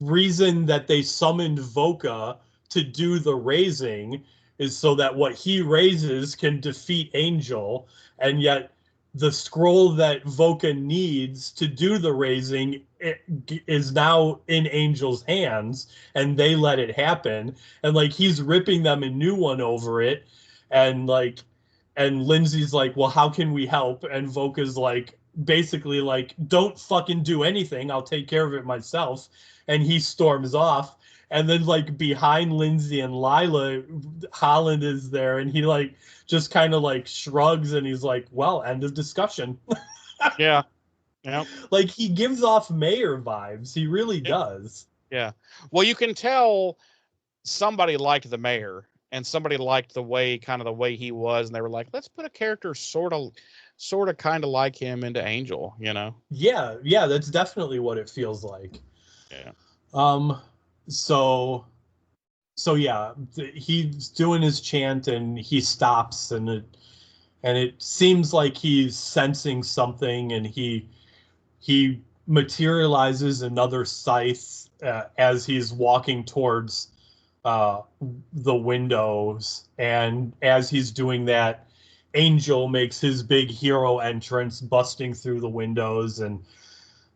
reason that they summoned Voka to do the raising, is so that what he raises can defeat Angel, and yet the scroll that Voka needs to do the raising is now in Angel's hands, and they let it happen, and like he's ripping them a new one over it, and Lindsay's like, well, how can we help? And Voka's like, basically like, don't fucking do anything, I'll take care of it myself. And he storms off, and then like behind Lindsay and Lila, Holland is there, and he like just kind of like shrugs, and he's like, well, end of discussion. Yeah. Like, he gives off Mayor vibes. He really does. Yeah. Well, you can tell somebody liked the mayor, and somebody liked the way he was, and they were like, let's put a character sort of kind of like him into Angel, Yeah, that's definitely what it feels like. Yeah. So yeah, he's doing his chant, and he stops, and it seems like he's sensing something, and he materializes another scythe as he's walking towards the windows, and as he's doing that, Angel makes his big hero entrance, busting through the windows, and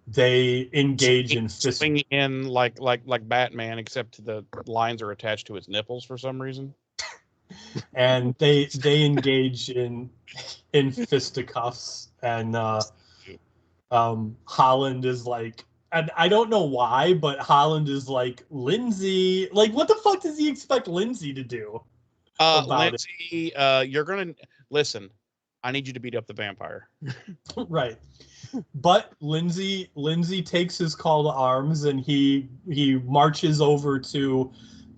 they engage in swing in like Batman, except the lines are attached to his nipples for some reason. And they engage in fisticuffs, and Holland is like, and I don't know why, but Holland is like, Lindsay, like, what the fuck does he expect Lindsay to do? Lindsay, you're gonna listen. I need you to beat up the vampire. Right. But Lindsay takes his call to arms, and he marches over to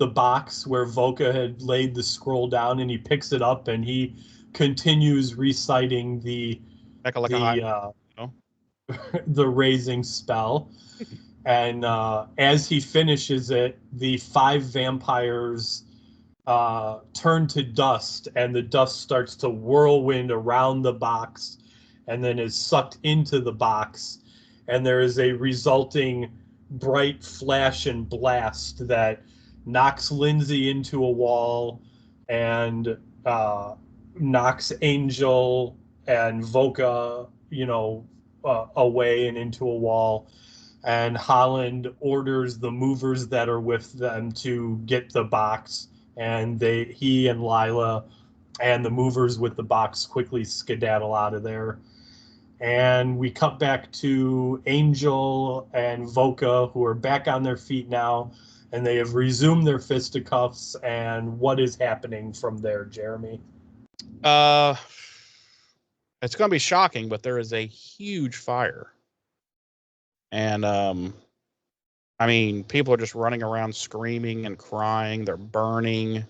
box where Voka had laid the scroll down, and he picks it up and he continues reciting the the raising spell. And as he finishes it, the 5 vampires turn to dust, and the dust starts to whirlwind around the box and then is sucked into the box. And there is a resulting bright flash and blast that knocks Lindsay into a wall and knocks Angel and Voka, away and into a wall. And Holland orders the movers that are with them to get the box, and he and Lila and the movers with the box quickly skedaddle out of there. And we cut back to Angel and Voka, who are back on their feet now, and they have resumed their fisticuffs. And what is happening from there, Jeremy? It's going to be shocking, but there is a huge fire. And, I mean, people are just running around screaming and crying. They're burning.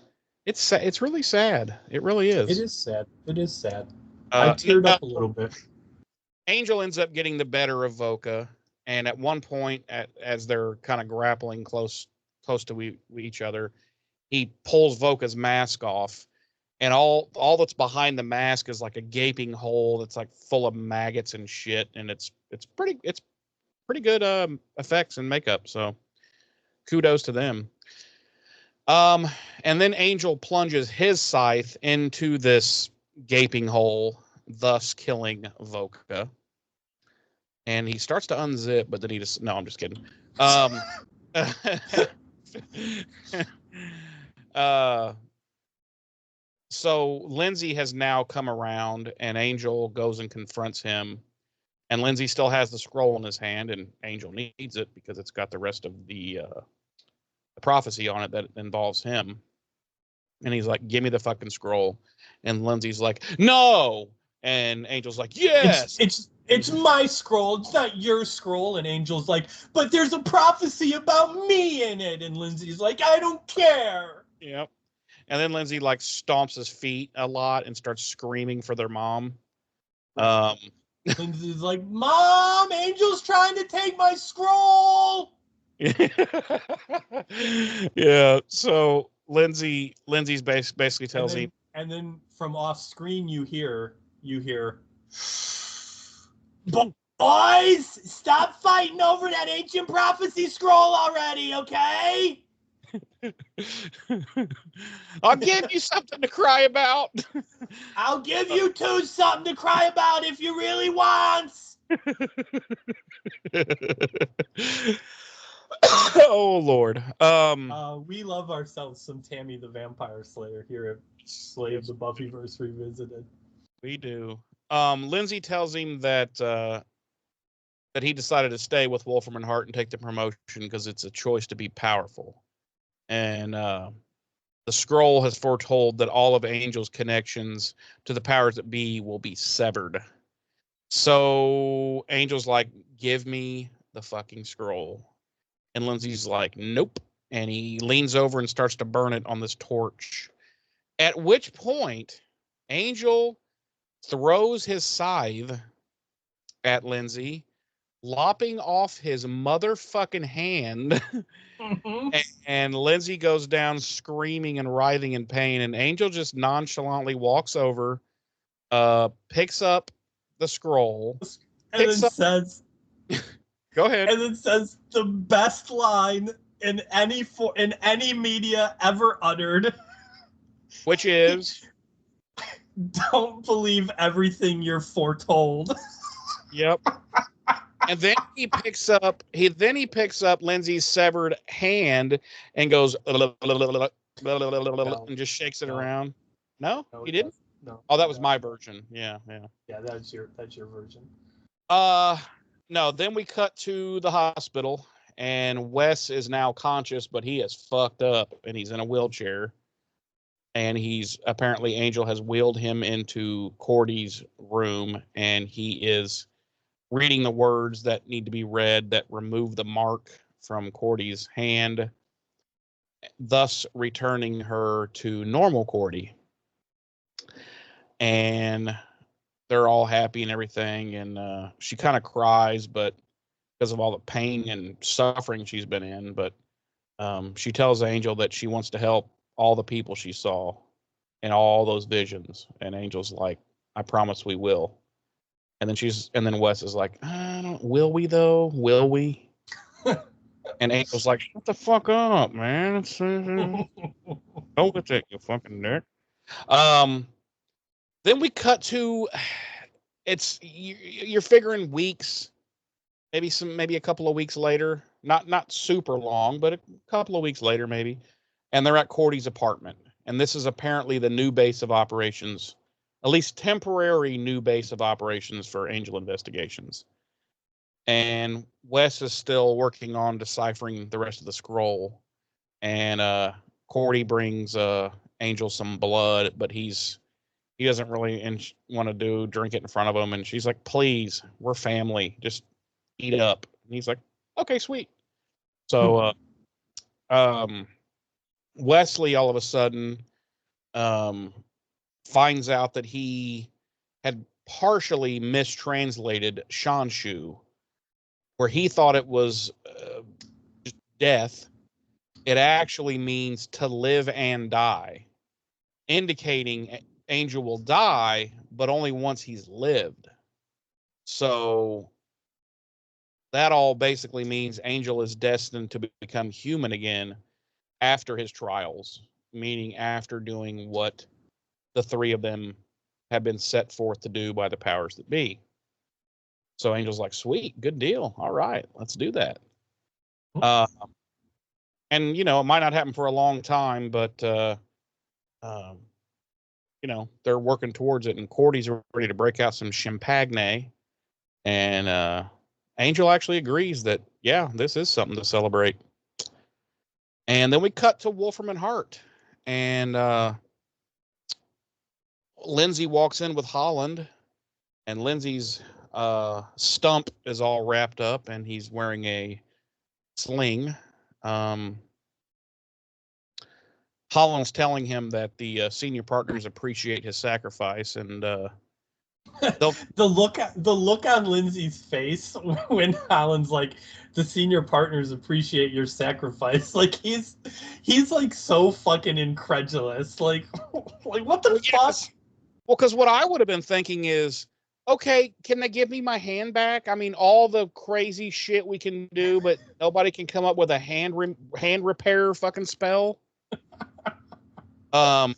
It's really sad. It really is. It is sad. It is sad. I teared up a little bit. Angel ends up getting the better of Voka, and at one point, as they're kind of grappling close to each other, he pulls Voka's mask off, and all that's behind the mask is like a gaping hole that's like full of maggots and shit, and it's pretty good effects and makeup. So kudos to them. And then Angel plunges his scythe into this gaping hole, thus killing Voka. And he starts to unzip, but then no, I'm just kidding. So Lindsay has now come around, and Angel goes and confronts him. And Lindsay still has the scroll in his hand, and Angel needs it because it's got the rest of the prophecy on it that involves him. And he's like, "Give me the fucking scroll." And Lindsay's like, "No!" And Angel's like, "Yes!" It's my scroll. It's not your scroll. And Angel's like, "But there's a prophecy about me in it." And Lindsay's like, "I don't care." Yep. And then Lindsay like stomps his feet a lot and starts screaming for their mom. Lindsay's like, "Mom, Angel's trying to take my scroll." Yeah. So Lindsay's basically tells him. And then from off screen, you hear, "Boys, stop fighting over that ancient prophecy scroll already, okay?" I'll give you something to cry about. I'll give you two something to cry about if you really want. Oh Lord. We love ourselves some Tammy the Vampire Slayer here at Slay of the Buffyverse Revisited. We do. Lindsay tells him that he decided to stay with Wolfram and Hart and take the promotion because it's a choice to be powerful. And the scroll has foretold that all of Angel's connections to the powers that be will be severed. So Angel's like, "Give me the fucking scroll." And Lindsay's like, "Nope." And he leans over and starts to burn it on this torch. At which point, Angel throws his scythe at Lindsay, lopping off his motherfucking hand. And Lindsay goes down screaming and writhing in pain. And Angel just nonchalantly walks over, picks up the scroll, and then says, "Go ahead." And then says the best line in any media ever uttered, which is, "Don't believe everything you're foretold." Yep. And then he picks up Lindsay's severed hand and goes and just shakes it around. No, he didn't. No. Oh, that was my version. Yeah. Yeah, that's your version. No. Then we cut to the hospital, and Wes is now conscious, but he is fucked up, and he's in a wheelchair. And apparently Angel has wheeled him into Cordy's room, and he is reading the words that need to be read that remove the mark from Cordy's hand. thus returning her to normal Cordy. And they're all happy and everything, and she kind of cries, but because of all the pain and suffering she's been in. But she tells Angel that she wants to help all the people she saw in all those visions. And Angel's like, I promise we will. And then Wes is like, will we though? Will we? And Angel's like, shut the fuck up, man. Don't get that, you fucking dick. Then we cut to, you're figuring weeks, maybe a couple of weeks later, not super long, but a couple of weeks later maybe, and they're at Cordy's apartment, and this is apparently the new base of operations, at least temporary new base of operations for Angel investigations. And Wes is still working on deciphering the rest of the scroll, and Cordy brings Angel some blood, but he doesn't really want to drink it in front of him. And she's like, please, we're family. Just eat it up. And he's like, okay, sweet. So Wesley all of a sudden finds out that he had partially mistranslated Shanshu, where he thought it was just death. It actually means to live and die, indicating Angel will die, but only once he's lived. So that all basically means Angel is destined to become human again after his trials, meaning after doing what the three of them have been set forth to do by the powers that be. So Angel's like, sweet, good deal. All right, let's do that. And, it might not happen for a long time, but they're working towards it, and Cordy's ready to break out some champagne, and Angel actually agrees that, yeah, this is something to celebrate. And then we cut to Wolfram and Hart, and Lindsay walks in with Holland, and Lindsay's stump is all wrapped up, and he's wearing a sling. Holland's telling him that the senior partners appreciate his sacrifice, and the look on Lindsay's face when Holland's like, the senior partners appreciate your sacrifice. Like he's like so fucking incredulous. Like what the fuck? Well, because what I would have been thinking is, okay, can they give me my hand back? I mean, all the crazy shit we can do, but nobody can come up with a hand repair fucking spell. And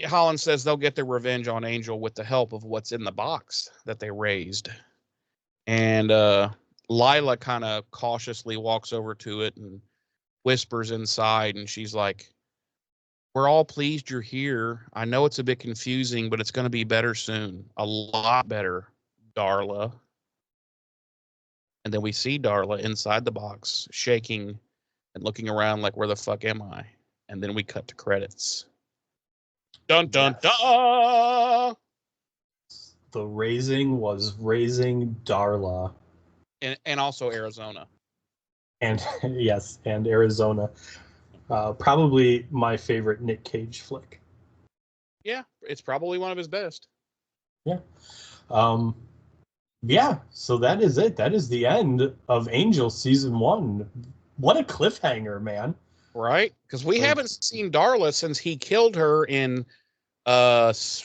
Holland says they'll get their revenge on Angel with the help of what's in the box that they raised. And Lila kind of cautiously walks over to it and whispers inside, and she's like, we're all pleased you're here. I know it's a bit confusing, but it's going to be better soon. A lot better, Darla. And then we see Darla inside the box, shaking and looking around like, where the fuck am I? And then we cut to credits. Dun, dun, yes. dun! The raising was raising Darla. And also Arizona. And yes, and Arizona. Probably my favorite Nick Cage flick. Yeah, it's probably one of his best. Yeah. Yeah, so that is it. That is the end of Angel Season 1. What a cliffhanger, man. Right? Because we haven't seen Darla since he killed her in, was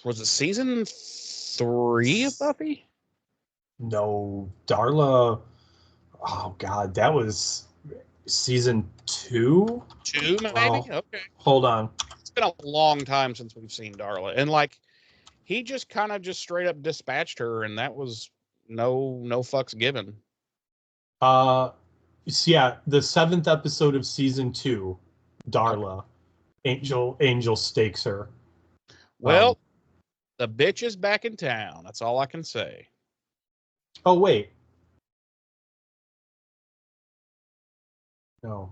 it Season 3 of Buffy? No, Darla, oh God, that was Season 2? 2, maybe? Oh, okay. Hold on. It's been a long time since we've seen Darla. And, like, he just kind of just straight up dispatched her, and that was no fucks given. So yeah, the 7th episode of Season 2, Darla. Angel stakes her. Well, the bitch is back in town. That's all I can say. Oh, wait. No.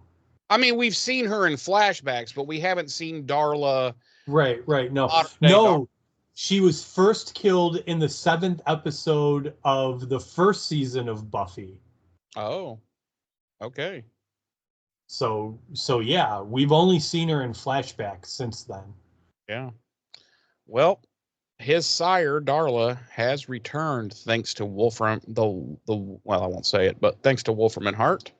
I mean, we've seen her in flashbacks, but we haven't seen Darla. Right. No. She was first killed in the 7th episode of the first season of Buffy. Oh, okay. So yeah, we've only seen her in flashbacks since then. Yeah. Well, his sire Darla has returned thanks to Wolfram well, I won't say it, but thanks to Wolfram and Hart,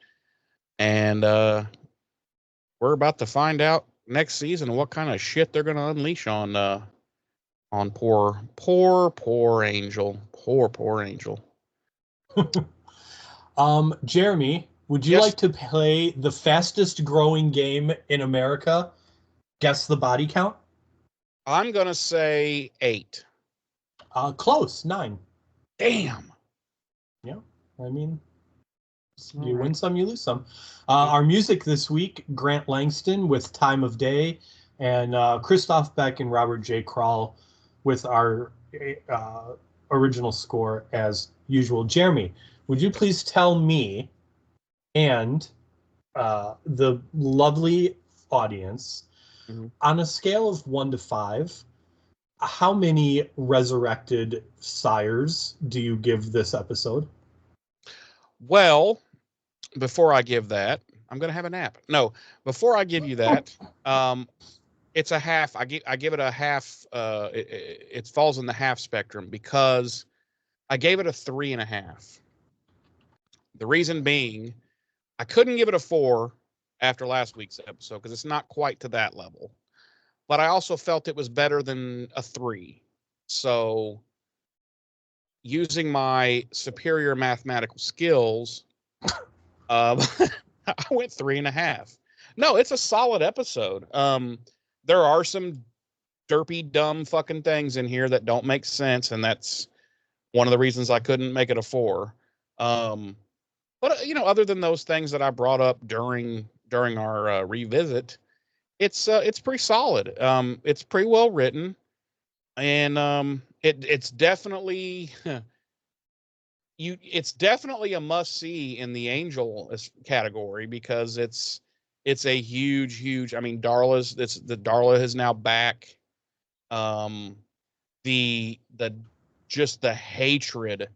and we're about to find out next season what kind of shit they're going to unleash on poor Angel, poor Angel. Jeremy, would you Yes. like to play the fastest growing game in America? Guess the body count? I'm going to say 8. Close, 9. Damn. Yeah, I mean, All you right. win some, you lose some. Our music this week, Grant Langston with Time of Day, and Christoph Beck and Robert J. Krall with our original score as usual. Jeremy, would you please tell me and the lovely audience, on a scale of 1 to 5, how many resurrected sires do you give this episode? Well, before I give that, I'm going to have a nap. No, before I give you that, it's a half. I give it a half. It falls in the half spectrum because I gave it a 3.5. The reason being, I couldn't give it a 4 after last week's episode because it's not quite to that level. But I also felt it was better than a 3. So, using my superior mathematical skills, I went 3.5. No, it's a solid episode. There are some derpy, dumb fucking things in here that don't make sense, and that's one of the reasons I couldn't make it a 4. But other than those things that I brought up during our revisit, it's pretty solid. It's pretty well written, and it's definitely it's definitely a must see in the Angel category because it's a huge. I mean, Darla is now back. The just the hatred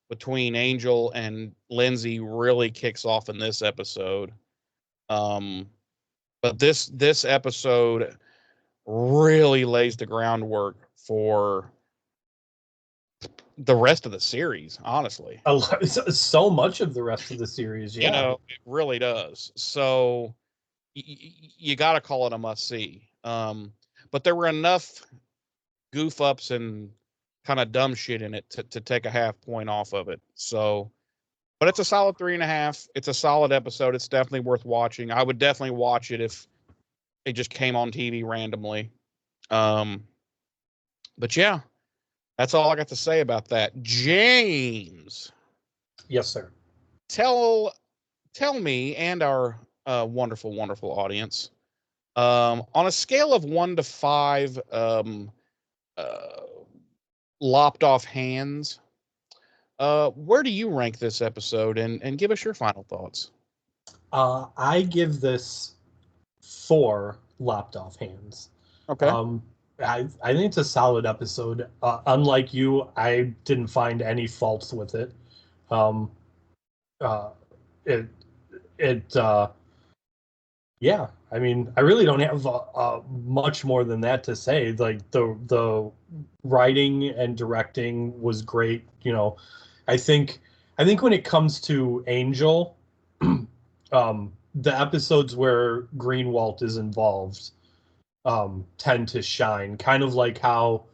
between Angel and Lindsay really kicks off in this episode. But this episode really lays the groundwork for the rest of the series, honestly. So much of the rest of the series, yeah. It really does. So you got to call it a must see. But there were enough goof ups and kind of dumb shit in it to take a half point off of it. So, but it's a solid 3.5. It's a solid episode. It's definitely worth watching. I would definitely watch it if it just came on TV randomly. But yeah, that's all I got to say about that. James. Yes, sir. Tell me and our wonderful audience, on a scale of 1 to 5, lopped off hands, where do you rank this episode, and give us your final thoughts? I give this 4 lopped off hands. Okay. I think it's a solid episode. Unlike you, I didn't find any faults with it. Yeah, I mean, I really don't have much more than that to say. Like the writing and directing was great. I think when it comes to Angel, the episodes where Greenwalt is involved tend to shine. Kind of like how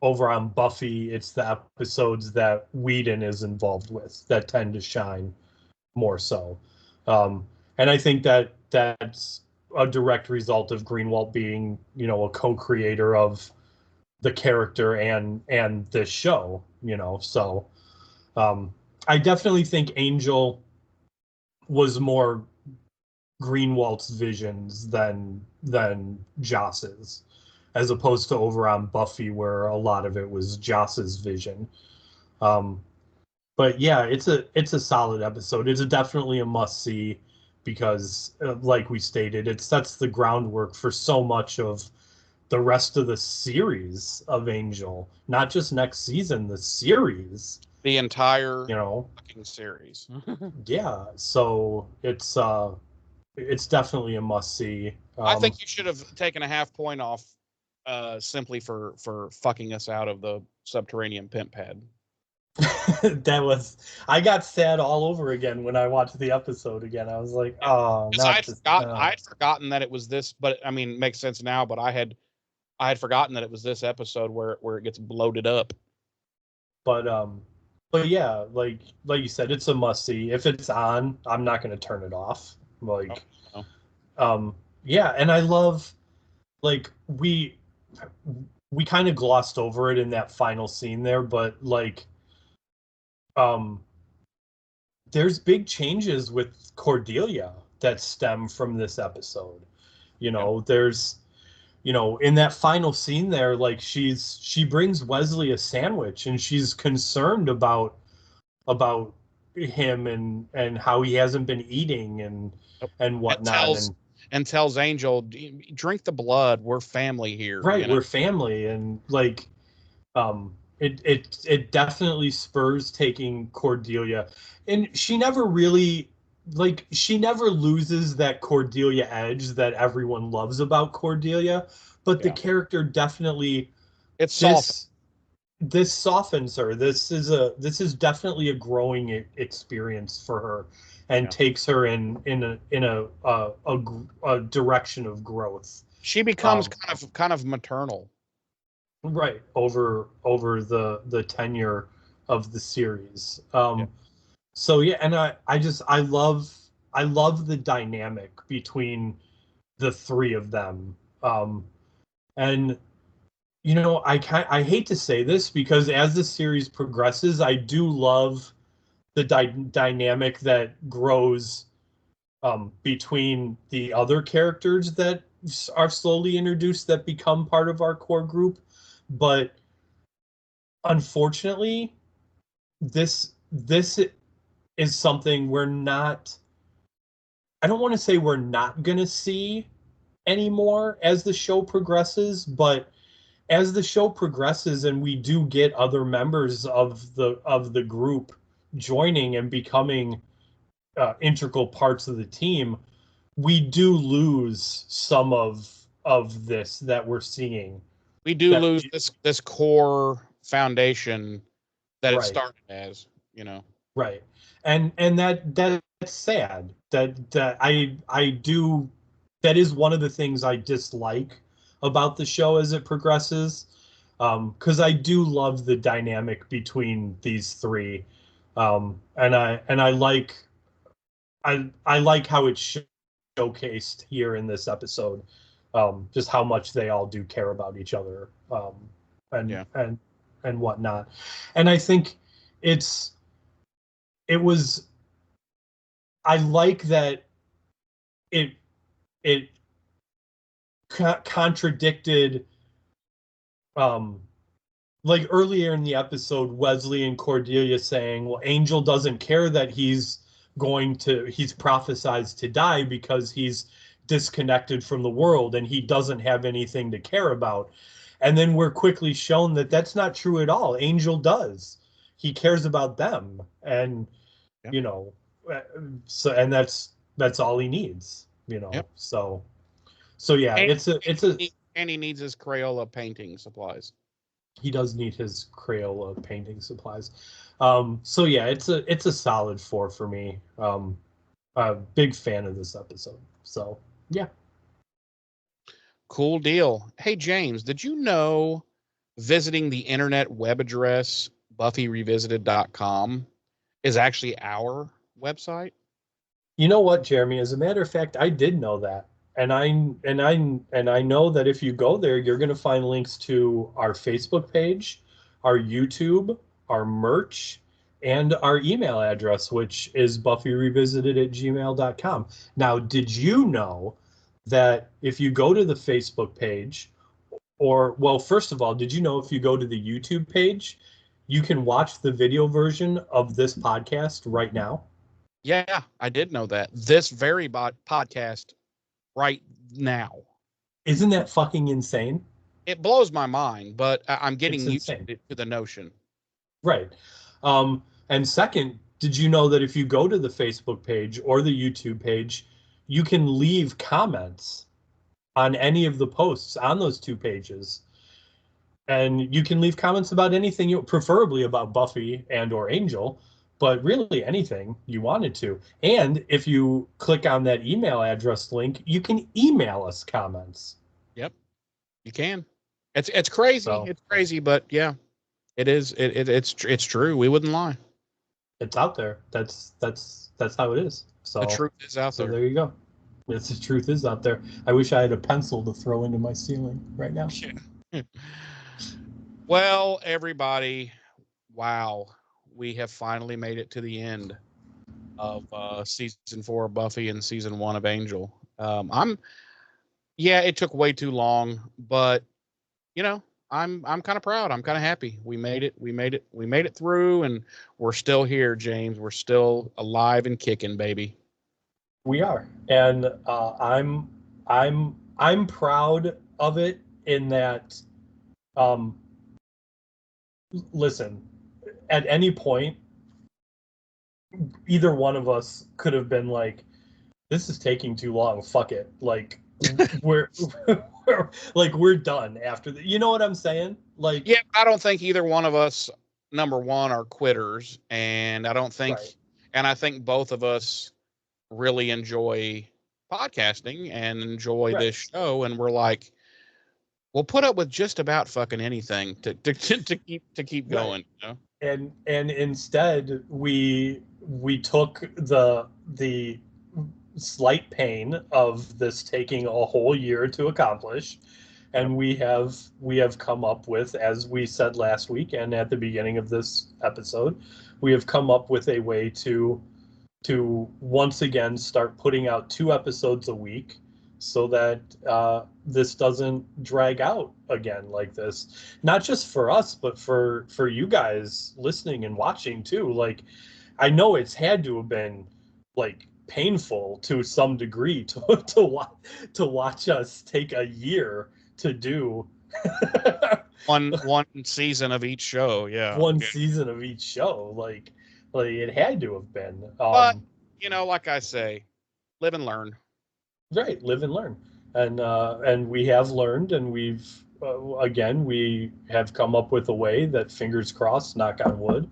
over on Buffy, it's the episodes that Whedon is involved with that tend to shine more so. And I think that's a direct result of Greenwalt being, a co-creator of the character and this show, So I definitely think Angel was more Greenwalt's visions than Joss's, as opposed to over on Buffy where a lot of it was Joss's vision. But yeah, it's a solid episode. It's definitely a must see because, like we stated, it sets the groundwork for so much of the rest of the series of Angel. Not just next season, the series. The entire fucking series. Yeah. So it's it's definitely a must see. I think you should have taken a half point off simply for fucking us out of the subterranean pimp pad. I got sad all over again when I watched the episode again. I was like, oh, not this. I had forgotten that it was this, but I mean, it makes sense now. But I had forgotten that it was this episode where it gets bloated up. But yeah, like you said, it's a must see. If it's on, I'm not going to turn it off. Like, yeah, and I love, like, we kind of glossed over it in that final scene there, but like, there's big changes with Cordelia that stem from this episode. You know, there's, you know, in that final scene there, like she brings Wesley a sandwich and she's concerned about him and how he hasn't been eating and whatnot. And tells Angel, drink the blood. We're family here. Right. You know? We're family. And like, it definitely spurs taking Cordelia, and she never really, like, she never loses that Cordelia edge that everyone loves about Cordelia, but the character definitely, this softens her. This is definitely a growing experience for her, and takes her in a direction of growth. She becomes kind of maternal. Right, over the tenure of the series. So yeah, and I love the dynamic between the three of them. And you know, I hate to say this, because as the series progresses, I do love the dynamic that grows between the other characters that are slowly introduced that become part of our core group. But unfortunately, this is something we're not, I don't want to say we're not going to see anymore as the show progresses, but as the show progresses and we do get other members of the group joining and becoming integral parts of the team, we do lose some of this that we're seeing. We do lose this core foundation that it started as, you know. Right. And that's sad. That I do, that is one of the things I dislike about the show as it progresses. Because I do love the dynamic between these three. And I like how it's showcased here in this episode. Just how much they all do care about each other, and whatnot. And I think I like that it contradicted, like earlier in the episode, Wesley and Cordelia saying, well, Angel doesn't care that he's prophesized to die because he's disconnected from the world and he doesn't have anything to care about. And then we're quickly shown that that's not true at all. Angel does. He cares about them, and you know, so, and that's all he needs, you know. So yeah, and he needs his Crayola painting supplies. He does need his Crayola painting supplies. So yeah, it's a solid 4 for me. A big fan of this episode. So yeah. Cool deal. Hey, James, did you know visiting the internet web address BuffyRevisited.com is actually our website? You know what, Jeremy? As a matter of fact, I did know that. And I know that if you go there, you're going to find links to our Facebook page, our YouTube, our merch, and our email address, which is BuffyRevisited@gmail.com. Now, did you know that if you go to the Facebook page, or, well, first of all, did you know if you go to the YouTube page, you can watch the video version of this podcast right now? Yeah, I did know that. This very podcast right now. Isn't that fucking insane? It blows my mind, but I'm getting used to the notion. Right. And second, did you know that if you go to the Facebook page or the YouTube page, you can leave comments on any of the posts on those 2 pages. And you can leave comments about anything, preferably about Buffy and or Angel, but really anything you wanted to. And if you click on that email address link, you can email us comments. Yep, you can. It's crazy. So, it's crazy, but yeah, it is. It's true. We wouldn't lie. it's out there. That's how it is. So The truth is out so there. there you go. The truth is out there. I wish I had a pencil to throw into my ceiling right now. Well, everybody, wow, we have finally made it to the end of season 4 of Buffy and season 1 of Angel. It took way too long, but I'm kind of proud. I'm kind of happy. We made it through, and we're still here, James. We're still alive and kicking, baby. We are, and I'm proud of it in that. Listen, at any point, either one of us could have been like, "This is taking too long. Fuck it." Like we're we're done after the. You know what I'm saying? Like, yeah, I don't think either one of us, number one, are quitters, and I don't think, right. and I think both of us really enjoy podcasting and enjoy this show, and we're like, we'll put up with just about fucking anything to keep going. Right. And instead we took the slight pain of this taking a whole year to accomplish, and we have come up with, as we said last week and at the beginning of this episode, we have come up with a way to once again start putting out 2 episodes a week, so that this doesn't drag out again like this. Not just for us, but for you guys listening and watching too. Like, I know it's had to have been like painful to some degree to watch us take a year to do one season of each show. Yeah, one season of each show. Like it had to have been. But like I say, live and learn. Right, live and learn, and we have learned, and we've again, we have come up with a way that, fingers crossed, knock on wood,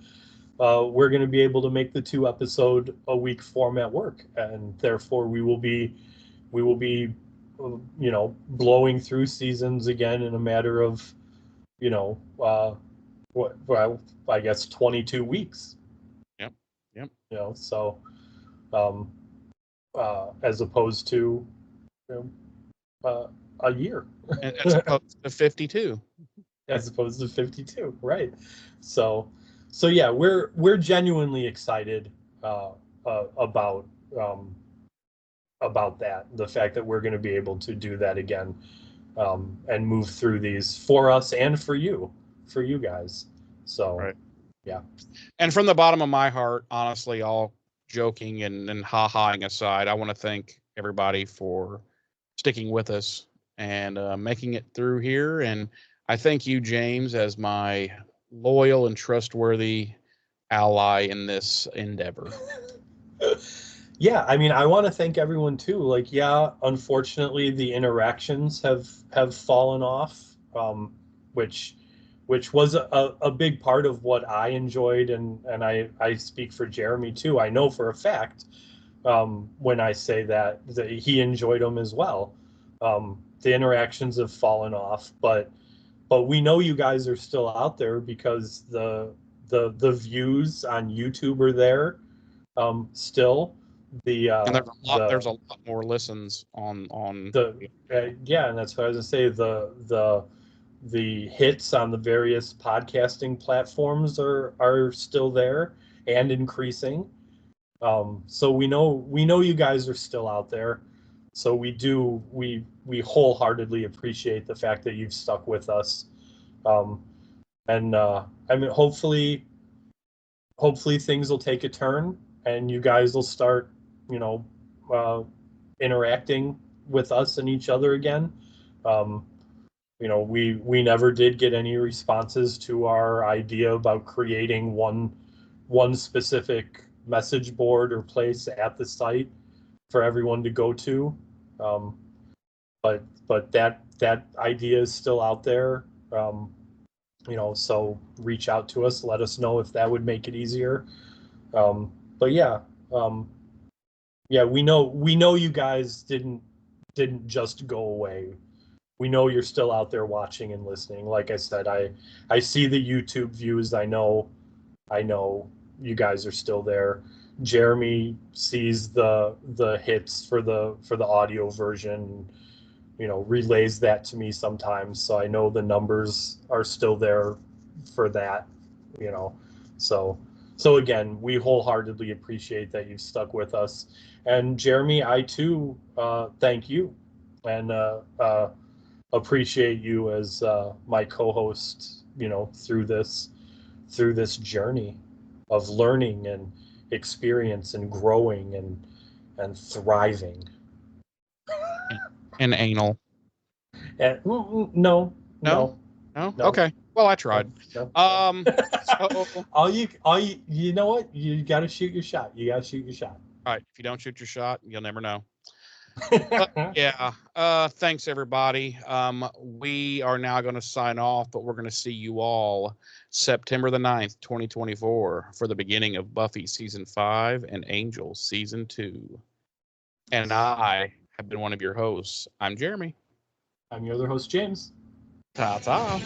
we're going to be able to make the 2 episode a week format work, and therefore we will be blowing through seasons again in a matter of I guess 22 weeks. Yep. So as opposed to a year. As opposed to 52. As opposed to 52, right? So yeah, we're genuinely excited about that. The fact that we're going to be able to do that again, and move through these for us and for you guys. So right. Yeah. And from the bottom of my heart, honestly, all joking and ha-haing aside, I want to thank everybody for sticking with us and making it through here. And I thank you, James, as my loyal and trustworthy ally in this endeavor. Yeah, I mean, I want to thank everyone too. Like, yeah, unfortunately, the interactions have fallen off, which was a big part of what I enjoyed, and I speak for Jeremy too. I know for a fact, when I say that he enjoyed them as well. The interactions have fallen off, but we know you guys are still out there because the views on YouTube are there, still. And there's a lot more listens on yeah, and that's what I was gonna say. The hits on the various podcasting platforms are still there and increasing. So we know you guys are still out there. So we wholeheartedly appreciate the fact that you've stuck with us. And I mean, hopefully things will take a turn and you guys will start, interacting with us and each other again. We never did get any responses to our idea about creating one specific message board or place at the site. for everyone to go to. But that idea is still out there. So reach out to us, let us know if that would make it easier. But yeah, we know you guys didn't just go away. We know you're still out there watching and listening. Like I said, I see the YouTube views. I know you guys are still there. Jeremy sees the hits for the audio version, relays that to me sometimes. So I know the numbers are still there for that, So again, we wholeheartedly appreciate that you've stuck with us. And Jeremy, I too thank you and appreciate you as my co-host, through this journey of learning and experience and growing and thriving. And anal. And, no. Okay. Well, I tried. No. So all you know what? You got to shoot your shot. All right. If you don't shoot your shot, you'll never know. Yeah. Thanks everybody. We are now going to sign off, but we're going to see you all September the 9th, 2024 for the beginning of Buffy season 5 and Angel season 2. And I have been one of your hosts. I'm Jeremy. I'm your other host, James. Ta-ta.